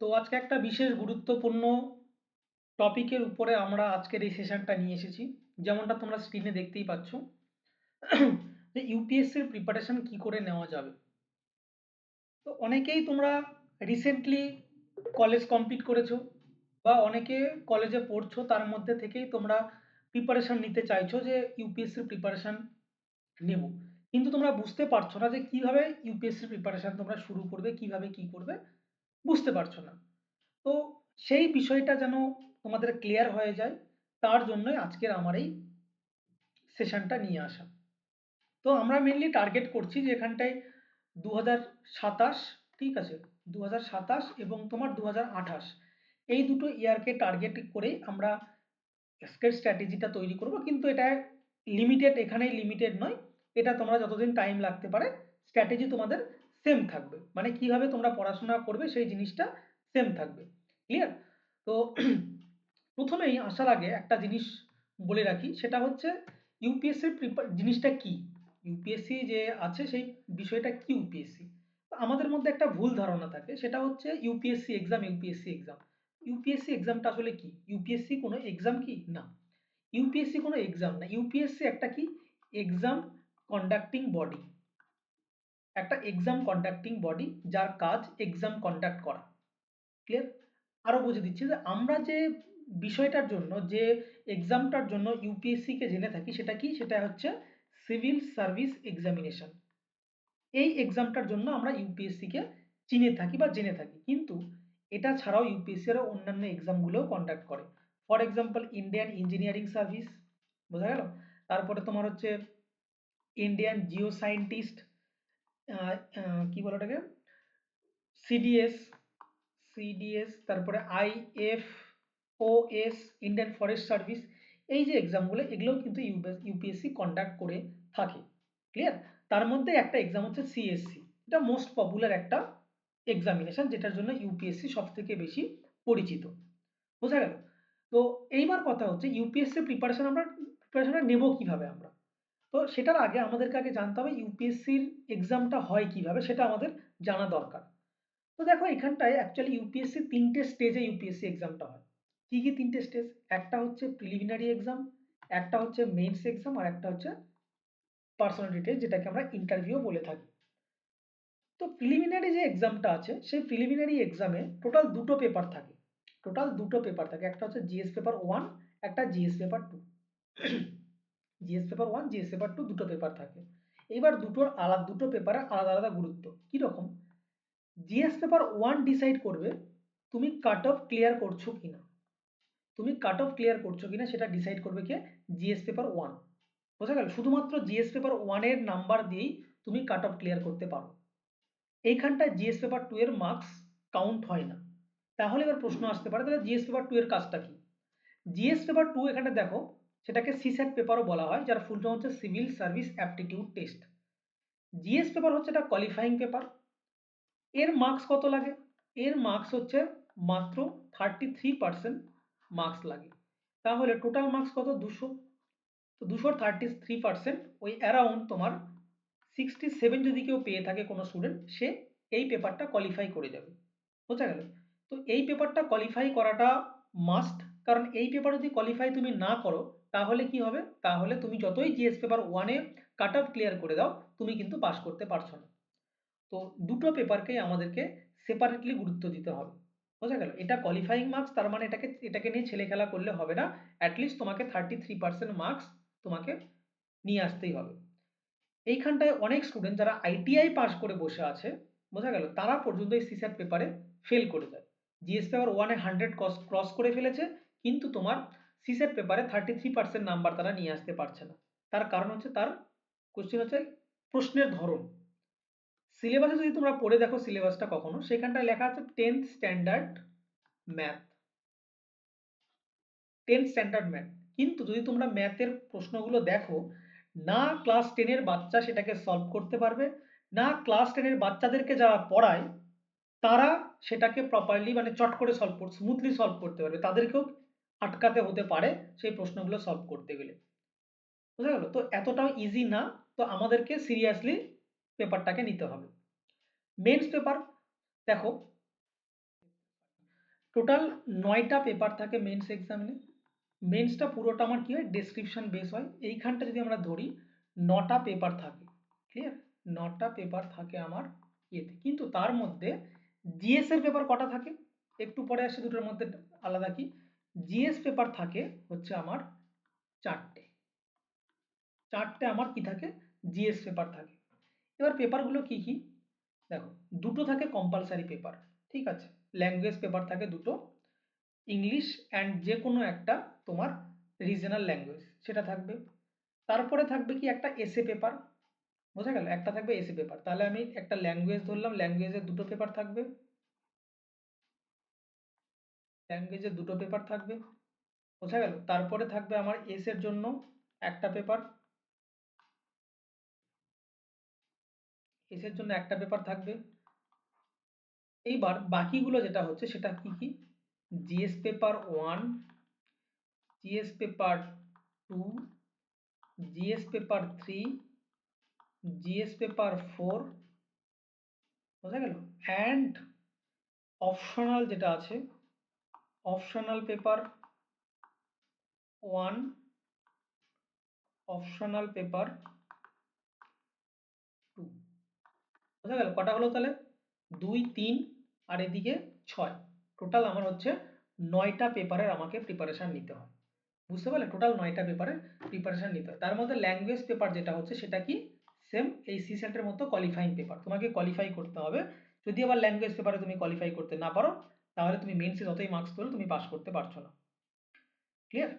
তো আজকে একটা বিশেষ গুরুত্বপূর্ণ টপিকের উপরে আমরা আজকের এই সেশনটা নিয়ে এসেছি। যেমনটা তোমরা স্ক্রিনে দেখতেই পাচ্ছ যে ইউপিএসসির প্রিপারেশন কি করে নেওয়া যাবে। তো অনেকেই তোমরা রিসেন্টলি কলেজ কমপ্লিট করেছো বা অনেকে কলেজে পড়ছো, তার মধ্যে থেকেই তোমরা প্রিপারেশন নিতে চাইছো যে ইউপিএসসির প্রিপারেশন নেব, কিন্তু তোমরা বুঝতে পারছো না যে কিভাবে ইউপিএসসির প্রিপারেশন তোমরা শুরু করবে, কিভাবে কি করবে বুঝতে পারছো না। তো সেই বিষয়টা যেন তোমাদের ক্লিয়ার হয়ে যায়, তার জন্যই আজকের আমার এই সেশনটা নিয়ে আসা। তো আমরা মেনলি টার্গেট করছি যে এখানটায় 2027, ঠিক আছে, 2027 এবং তোমার 2028 এই দুটো ইয়ারকে টার্গেট করে আমরা আজকের স্ট্র্যাটেজিটা তৈরি করব। কিন্তু এটা লিমিটেড, এখানেই লিমিটেড নয়, এটা তোমরা যতদিন টাইম লাগতে পারে স্ট্র্যাটেজি তোমাদের সেম থাকবে, মানে কিভাবে তোমরা পড়াশোনা করবে সেই জিনিসটা সেম থাকবে। ক্লিয়ার? তো প্রথমেই আসার আগে একটা জিনিস বলে রাখি, সেটা হচ্ছে ইউপিএসসির জিনিসটা কি, ইউপিএসসি যে আছে সেই বিষয়টা কি। ইউপিএসসি, আমাদের মধ্যে একটা ভুল ধারণা থাকে, সেটা হচ্ছে UPSC exam, UPSC exam. UPSC এক্সামটা আসলে কি? ইউপিএসসি কোনো এক্সাম কি না, ইউপিএসসি কোনো এক্সাম না। ইউপিএসসি একটা কি, এক্সাম কন্ডাক্টিং বডি, একটা এক্সাম কন্ডাক্টিং বডি যার কাজ এক্সাম কন্ডাক্ট করা। ক্লিয়ার? আরো বুঝে দিচ্ছি যে আমরা যে বিষয়টার জন্য, যে এক্সামটার জন্য ইউপিএসসি কে জেনে থাকি, সেটা কি, সেটা হচ্ছে সিভিল সার্ভিস এক্সামিনেশন। এই এক্সামটার জন্য আমরা ইউপিএসসি কে চিনে থাকি বা জেনে থাকি, কিন্তু এটা ছাড়াও ইউপিএসসি আরও অন্যান্য এক্সামগুলোও কন্ডাক্ট করে। For example Indian engineering service, বোঝা গেল? তারপরে তোমার হচ্ছে ইন্ডিয়ান জিও সায়েন্টিস্ট, কি বলে ওটাকে, সিডিএস, তারপরে আইএফওএস, ইন্ডিয়ান ফরেস্ট সার্ভিস। এই যে এক্সামগুলো, এগুলোও কিন্তু ইউপিএসসি কন্ডাক্ট করে থাকে। ক্লিয়ার? তার মধ্যে একটা এক্সাম হচ্ছে সিএসসি, এটা মোস্ট পপুলার একটা এক্সামিনেশন, যেটার জন্য ইউপিএসসি সব থেকে বেশি পরিচিত। বোঝা গেল? তো এইবার কথা হচ্ছে ইউপিএসসি প্রিপারেশনটা নেব কিভাবে আমরা। তো সেটার আগে আমাদেরকে আগে জানতে হবে ইউপিএসসির এক্সামটা হয় কিভাবে, সেটা আমাদের জানা দরকার। তো দেখো এখানটায় অ্যাকচুয়ালি ইউপিএসসি তিনটে স্টেজে ইউপিএসসি এক্সামটা হয়। কি কি তিনটে স্টেজ? একটা হচ্ছে প্রিলিমিনারি এক্সাম, একটা হচ্ছে মেইনস এক্সাম, আর একটা হচ্ছে পার্সোনালিটি টেস্ট, যেটাকে আমরা ইন্টারভিউ বলে থাকি। তো প্রিলিমিনারি যে এক্সামটা আছে, সেই প্রিলিমিনারি এক্সামে টোটাল দুটো পেপার থাকে। একটা হচ্ছে জিএস পেপার 1, একটা GS paper 2। GS paper 1, GS paper 2 দুটো পেপার থাকে। এবার দুটো পেপারের আলাদা আলাদা গুরুত্ব কিরকম। জিএস পেপার 1 ডিসাইড করবে তুমি কাট অফ ক্লিয়ার করছো কিনা, সেটা ডিসাইড করবে কে, জিএস পেপার 1। বোঝা গেল? শুধুমাত্র জিএস পেপার 1 এর নাম্বার দিয়েই তুমি কাট অফ ক্লিয়ার করতে পারো। এইখানটায় জিএস পেপার 2 এর মার্কস কাউন্ট হয় না। তাহলে এবার প্রশ্ন আসতে পারে, তাহলে জিএস পেপার 2 এর কাজটা কি? জিএস পেপার 2 এখানে দেখো, সেটাকে সিস্যাট পেপারও বলা হয়, যার ফুল ফর্ম হচ্ছে civil service aptitude test. GS paper হচ্ছে একটা কোয়ালিফাইং পেপার। এর মার্কস কত লাগে? এর মার্কস হচ্ছে মাত্র 33% মার্কস লাগে। তাহলে টোটাল মার্কস কত? 200। তো 233%, ওই অ্যারাউন্ড তোমার 67 যদি কেউ পেয়ে থাকে কোনো স্টুডেন্ট, সে এই পেপারটা কোয়ালিফাই করে যাবে। বোঝা গেল? তো এই পেপারটা কোয়ালিফাই করাটা মাস্ট, কারণ এই পেপার যদি কোয়ালিফাই তুমি না করো, তাহলে কি হবে, তাহলে তুমি যতই জিএস পেপার 1-এ কাট অফ ক্লিয়ার করে দাও, তুমি কিন্তু পাস করতে পারছো না। তো দুটো পেপারকেই আমাদেরকে সেপারেটলি গুরুত্ব দিতে হবে। বোঝা গেল? এটা কোয়ালিফাইং মার্কস, তার মানে এটাকে নিয়ে ছেলে খেলা করলে হবে না। অ্যাটলিস্ট তোমাকে 33% মার্কস তোমাকে নিয়ে আসতেই হবে। এইখানটায় অনেক স্টুডেন্ট যারা আইটিআই পাস করে বসে আছে, বোঝা গেল, তারা পর্যন্ত এই সিস্যাট পেপারে ফেল করে যায়। জিএস পেপার 1-এ 100 ক্রস করে ফেলেছে, কিন্তু তোমার সিস্যাট পেপারে 33% নাম্বার তারা নিয়ে আসতে পারছে না। তার কারণ হচ্ছে, তার কোশ্চেন হচ্ছে প্রশ্নের ধরন। সিলেবাসে যদি তোমরা পড়ে দেখো সিলেবাসটা কখনো, সেখানটায় লেখা আছে 10th standard math, 10th standard math. কিন্তু যদি তোমরা ম্যাথের প্রশ্নগুলো দেখো, না ক্লাস 10-এর বাচ্চা সেটাকে সলভ করতে পারবে, না ক্লাস 10-এর বাচ্চাদেরকে যারা পড়ায় তারা সেটাকে প্রপারলি, মানে চট করে স্মুথলি সলভ করতে পারবে, তাদেরকেও আটকাতে হতে পারে সেই প্রশ্নগুলো সলভ করতে গেলে। বুঝা গেল? তো এতটাও ইজি না। তো আমাদেরকে সিরিয়াসলি পেপারটাকে নিতে হবে। মেন্স পেপার দেখো, টোটাল 9টা পেপার থাকে মেন্স এক্সামিনে। মেন্সটা পুরোটা আমার কি হয়, ডেসক্রিপশন বেস হয়। এইখানটা যদি আমরা ধরি 9টা পেপার থাকে, ক্লিয়ার? 9টা পেপার থাকে আমার ইয়েতে, কিন্তু তার মধ্যে জিএস এর পেপার কটা থাকে একটু পরে আসে, দুটোর মধ্যে আলাদা কি। জিএস পেপার থাকে হচ্ছে আমার 4টে। 4টে আমার কি থাকে, জিএস পেপার থাকে। এবার পেপারগুলো কি কি দেখো, দুটো থাকে কম্পালসারি পেপার, ঠিক আছে? ল্যাঙ্গুয়েজ পেপার থাকে দুটো, ইংলিশ অ্যান্ড যে কোনো একটা তোমার রিজনাল ল্যাঙ্গুয়েজ সেটা থাকবে। তারপরে থাকবে কি একটা এসে পেপার, বোঝা গেল? একটা থাকবে এসে পেপার, তাহলে আমি একটা ল্যাঙ্গুয়েজ ধরলাম, ল্যাঙ্গুয়েজের দুটো পেপার থাকবে, ল্যাঙ্গুয়েজের দুটো পেপার থাকবে, বোঝা গেল? তারপরে থাকবে আমার এসের জন্য একটা পেপার, এসের জন্য একটা পেপার থাকবে। এইবার বাকিগুলো যেটা হচ্ছে সেটা কি কি, GS paper 1, GS paper 2, GS paper 3, GS paper 4, বোঝা গেল? অ্যান্ড অপশনাল যেটা আছে, অপশনাল পেপার 1, অপশনাল পেপার 2, বোঝা গেল? কটা হলো তাহলে, 2, 3 আর এদিকে 6। টোটাল আমার হচ্ছে 9টা পেপারের আমাকে প্রিপারেশন নিতে হয়, বুঝতে পারলে? টোটাল 9টা পেপারের প্রিপারেশন নিতে হয়। তার মধ্যে ল্যাঙ্গুয়েজ পেপার যেটা হচ্ছে সেটা কি, সেম এই সি সেটের মতো কোয়ালিফাইং পেপার, তোমাকে কোয়ালিফাই করতে হবে। যদি আবার ল্যাঙ্গুয়েজ পেপারে তুমি কোয়ালিফাই করতে না পারো, তাহলে তুমি মেন্সে যতই মার্কস তোলো তুমি পাস করতে পারছো না, clear?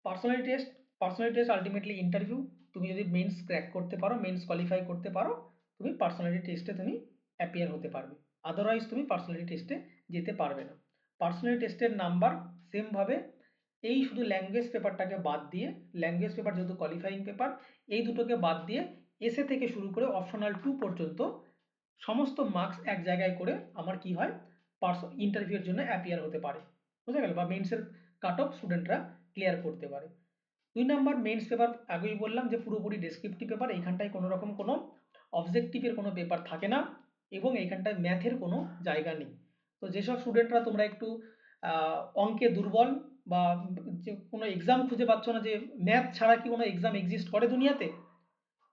Personality test, personality test ultimately interview. তুমি যদি মেন্স ক্র্যাক করতে পারো, মেন্স কোয়ালিফাই করতে পারো, তুমি পার্সোনালিটি টেস্টে তুমি অ্যাপিয়ার হতে পারবে, আদারওয়াইজ তুমি পার্সোনালিটি টেস্টে যেতে পারবে না। পার্সোনালিটি টেস্টের নাম্বার সেমভাবে, এই শুধু ল্যাঙ্গুয়েজ পেপারটাকে বাদ দিয়ে, ল্যাঙ্গুয়েজ পেপার যেহেতু কোয়ালিফাইং পেপার, এই দুটোকে বাদ দিয়ে এসে থেকে শুরু করে অপশনাল 2 পর্যন্ত সমস্ত মার্কস এক জায়গায় করে আমার কি হয়, ইন্টারভিউয়ের জন্য অ্যাপিয়ার হতে পারে, বুঝা গেল? বা মেন্সের কাট অফ স্টুডেন্টরা ক্লিয়ার করতে পারে। 2 নাম্বার মেন্স পেপার, আগেই বললাম যে পুরোপুরি ডেসক্রিপটিভ পেপার, এইখানটায় কোনো রকম কোনো অবজেক্টিভের কোনো পেপার থাকে না, এবং এইখানটায় ম্যাথের কোনো জায়গা নেই। তো যেসব স্টুডেন্টরা তোমরা একটু অঙ্কে দুর্বল, বা যে কোনো এক্সাম খুঁজে পাচ্ছ না, যে ম্যাথ ছাড়া কি কোনো এক্সাম এক্সিস্ট করে দুনিয়াতে,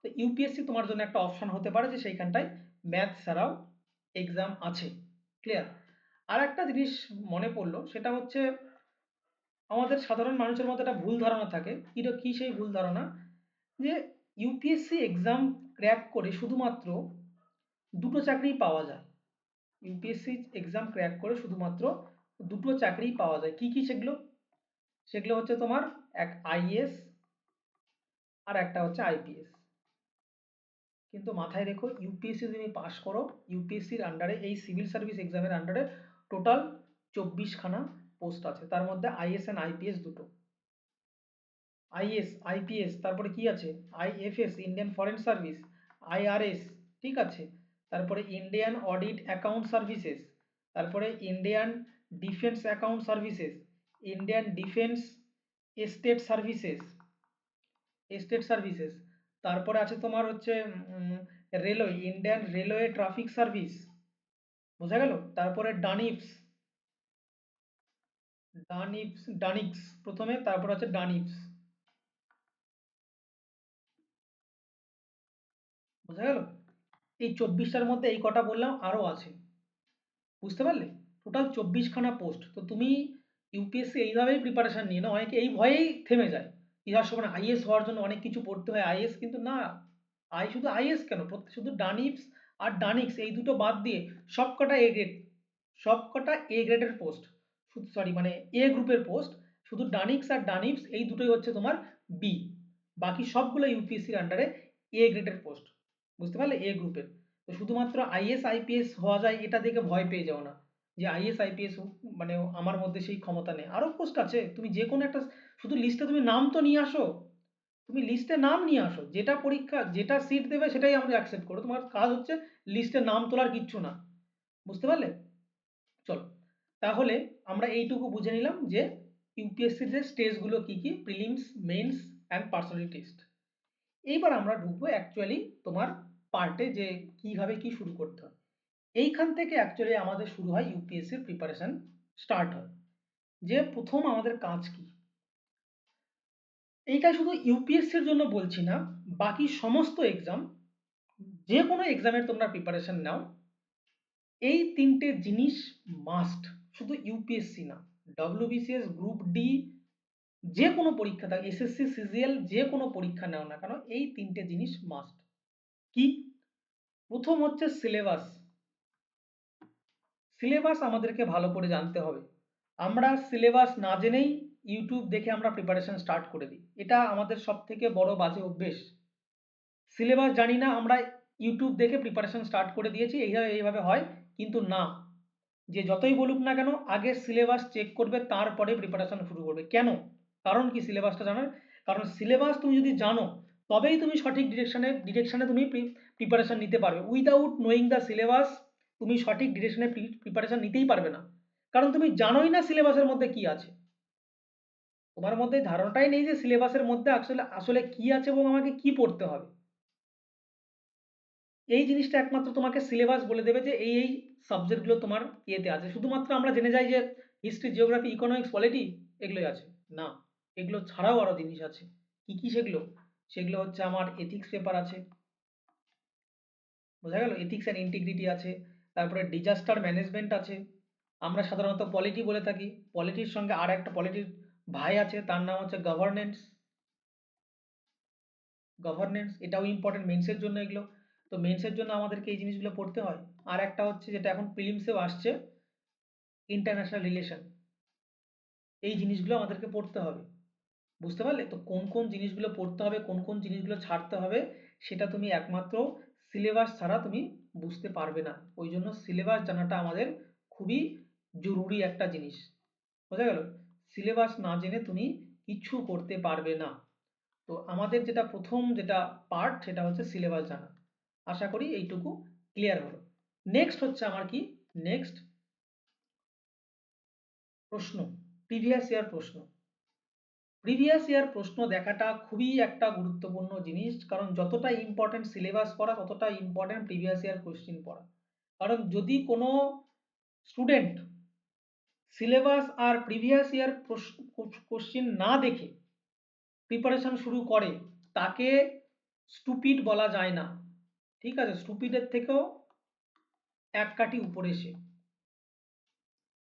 তো ইউপিএসসি তোমার জন্য একটা অপশন হতে পারে, যে সেইখানটায় ম্যাথ ছাড়াও এক্সাম আছে, ক্লিয়ার? আর একটা জিনিস মনে পড়লো, সেটা হচ্ছে আমাদের সাধারণ মানুষের মধ্যে একটা ভুল ধারণা থাকে, কি সেই ভুল ধারণা, যে ইউপিএসসি এক্সাম ক্র্যাক করে শুধুমাত্র দুটো চাকরিই পাওয়া যায়। ইউপিএসসি এক্সাম ক্র্যাক করে শুধুমাত্র দুটো চাকরিই পাওয়া যায়। কি কি সেগুলো? সেগুলো হচ্ছে তোমার এক আইএএস আর একটা হচ্ছে আইপিএস। কিন্তু মাথায় রেখো, ইউপিএসসি তুমি পাস করো, ইউপিএসসির আন্ডারে, এই সিভিল সার্ভিস এক্সামের আন্ডারে টোটাল 24খানা পোস্ট আছে, তার মধ্যে আইএস অ্যান্ড আইপিএস দুটো। আইএস, আইপিএস, তারপরে কি আছে, IFS Indian foreign service, IRS, ঠিক আছে? তারপরে ইন্ডিয়ান অডিট অ্যাকাউন্ট সার্ভিসেস, তারপরে Indian defence account services, Indian defence estate services, estate services, তারপরে আছে তোমার হচ্ছে railway, Indian railway traffic service, বোঝা গেল? তারপরে ডানিপস, ডানিক্স প্রথমে, তারপর আছে ডানিপস, বোঝা গেল? এই 24টার মধ্যে এই কটা বললাম, আরও আছে, বুঝতে পারলে? টোটাল 24খানা পোস্ট। তো তুমি ইউপিএসসি এইভাবেই প্রিপারেশন নিয়ে নাও, অনেকে এই ভয়েই থেমে যায়, ইহার সময় আইএস হওয়ার জন্য অনেক কিছু পড়তে হয়, আইএস কিন্তু না। শুধু আইএস কেন, শুধু ডানিপস আর ডানিক্স এই দুটো বাদ দিয়ে সবকটা এ গ্রেড, সবকটা এ গ্রেডের পোস্ট, সরি মানে এ গ্রুপের পোস্ট। শুধু ডানিক্স আর ডানিপস এই দুটোই হচ্ছে তোমার বি, বাকি সবগুলো ইউপিএসসির আন্ডারে এ গ্রেডের পোস্ট, বুঝতে পারলে? এ গ্রুপের। তো শুধুমাত্র আইএস আইপিএস হওয়া যায় এটা দেখে ভয় পেয়ে যাও না, যে আইএস আইপিএস মানে আমার মধ্যে সেই ক্ষমতা নেই। আরও পোস্ট আছে, তুমি যে কোনো একটা, শুধু লিস্টে তুমি নাম তো নিয়ে আসো, তুমি লিস্টে নাম নিয়ে আসো, যেটা পরীক্ষা যেটা সিট দেবে সেটাই আমরা অ্যাকসেপ্ট করো, তোমার কাজ হচ্ছে লিস্টে নাম তোলার কিচ্ছু না, বুঝতে পারলে? চলো, তাহলে আমরা এইটুকু বুঝে নিলাম যে ইউপিএসসির যে স্টেজগুলো কি কি, prelims, mains and personality test. এইবার আমরা ঢুকবো অ্যাকচুয়ালি তোমার পার্টে, যে কিভাবে কি শুরু করতে হয়। এইখান থেকে অ্যাকচুয়ালি আমাদের শুরু হয় ইউপিএসসির প্রিপারেশন স্টার্ট হয়। যে প্রথম আমাদের কাজ কি, এইটা শুধু ইউপিএসসির জন্য বলছি না, বাকি সমস্ত এক্সাম, যে কোনো এক্সামের তোমরা প্রিপারেশন নাও, এই তিনটে জিনিস মাস্ট। শুধু ইউপিএসসি না, ডব্লিউবিসিএস, গ্রুপ ডি, যে কোনো পরীক্ষা থাকে, এসএসসি, সিজিএল, যে কোনো পরীক্ষা নাও না কেন, এই তিনটে জিনিস মাস্ট। কি? প্রথম হচ্ছে সিলেবাস। সিলেবাস আমাদেরকে ভালো করে জানতে হবে। আমরা সিলেবাস না জেনেই ইউটিউব দেখে আমরা প্রিপারেশন স্টার্ট করে দিই, এটা আমাদের সব থেকে বড় বাজে অভ্যেস। সিলেবাস জানি না, আমরা ইউটিউব দেখে প্রিপারেশন স্টার্ট করে দিয়েছি, এইভাবে এইভাবে হয়। কিন্তু না, যে যতই বলুক না কেন, আগে সিলেবাস চেক করবে, তারপরে প্রিপারেশন শুরু করবে। কেন? কারণ কি সিলেবাসটা জানার? কারণ সিলেবাস তুমি যদি জানো, তবেই তুমি সঠিক ডিরেকশনে তুমি প্রিপারেশন নিতে পারবে। উইদাউট নোয়িং দ্য সিলেবাস তুমি সঠিক ডিরেকশনে প্রিপারেশন নিতেই পারবে না। কারণ তুমি জানোই না সিলেবাসের মধ্যে কি আছে। তোমার মধ্যে ধারণাটাই নেই যে সিলেবাসের মধ্যে আসলে আসলে কি আছে এবং আমাকে কি পড়তে হবে। এই জিনিসটা একমাত্র তোমাকে সিলেবাস বলে দেবে যে এই সাবজেক্টগুলো তোমার ইয়েতে আছে। শুধুমাত্র আমরা জেনে যাই যে হিস্ট্রি, জিওগ্রাফি, ইকোনমিক্স, পলিটি এগুলোই আছে। না, এগুলো ছাড়াও আরো জিনিস আছে। কি কি সেগুলো? সেগুলো হচ্ছে আমার এথিক্স পেপার আছে, বোঝা গেল? এথিক্স অ্যান্ড ইন্টিগ্রিটি আছে। তারপরে ডিজাস্টার ম্যানেজমেন্ট আছে। আমরা সাধারণত পলিটি বলে থাকি। পলিটির সঙ্গে আর একটা পলিটির ভাই আছে, তার নাম হচ্ছে গভর্নেন্স। গভর্নেন্স এটাও ইম্পর্টেন্ট মেন্সের জন্য এগুলো। তো মেন্সের জন্য আমাদেরকে এই জিনিসগুলো পড়তে হয়। আর একটা হচ্ছে যেটা এখন প্রিলিমসেও আসছে, ইন্টারন্যাশনাল রিলেশন। এই জিনিসগুলো আমাদেরকে পড়তে হবে। বুঝতে পারলে? তো কোন কোন জিনিসগুলো পড়তে হবে, কোন কোন জিনিসগুলো ছাড়তে হবে, সেটা তুমি একমাত্র সিলেবাস ছাড়া তুমি বুঝতে পারবে না। ওই জন্য সিলেবাস জানাটা আমাদের খুবই জরুরি একটা জিনিস। বোঝা গেল? সিলেবাস না জেনে তুমি কিচ্ছু করতে পারবে না। তো আমাদের যেটা প্রথম যেটা পার্ট, সেটা হচ্ছে সিলেবাস জানা। আশা করি এইটুকু ক্লিয়ার হলো। নেক্সট হচ্ছে আমার কি, নেক্সট প্রশ্ন, প্রিভিয়াস ইয়ার প্রশ্ন। প্রিভিয়াস ইয়ার প্রশ্ন দেখাটা খুবই একটা গুরুত্বপূর্ণ জিনিস, কারণ যতটা ইম্পর্টেন্ট সিলেবাস পড়া, ততটা ইম্পর্টেন্ট প্রিভিয়াস ইয়ার কোশ্চিন পড়া। কারণ যদি কোনো স্টুডেন্ট সিলেবাস আর প্রিভিয়াস ইয়ার কোশ্চিন না দেখে প্রিপারেশন শুরু করে, তাকে স্টুপিড বলা যায় না। ঠিক আছে? স্টুপিডের থেকেও এক কাঠি উপরে সে।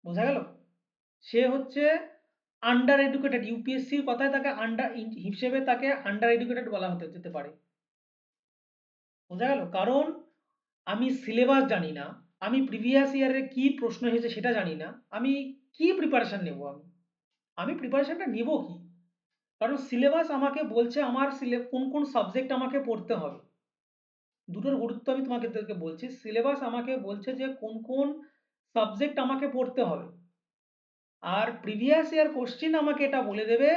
বোঝা গেল? সে হচ্ছে আন্ডার এডুকেটেড। ইউপিএসসির কথায় তাকে আন্ডার হিসেবে তাকে আন্ডার এডুকেটেড বলা হতে যেতে পারে। বোঝা গেল? কারণ আমি সিলেবাস জানি না, আমি প্রিভিয়াস ইয়ারে কি প্রশ্ন এসেছে সেটা জানি না, আমি কি প্রিপারেশন নেব? আমি প্রিপারেশনটা নেব কি? কারণ সিলেবাস আমাকে বলছে আমার কোন কোন সাবজেক্ট আমাকে পড়তে হবে। দুটোর গুরুত্ব আমি তোমাকে বলছি। সিলেবাস আমাকে বলছে যে কোন কোন সাবজেক্ট আমাকে পড়তে হবে, আর প্রিভিয়াস ইয়ার কোশ্চিন আমাকে এটা বলে দেবে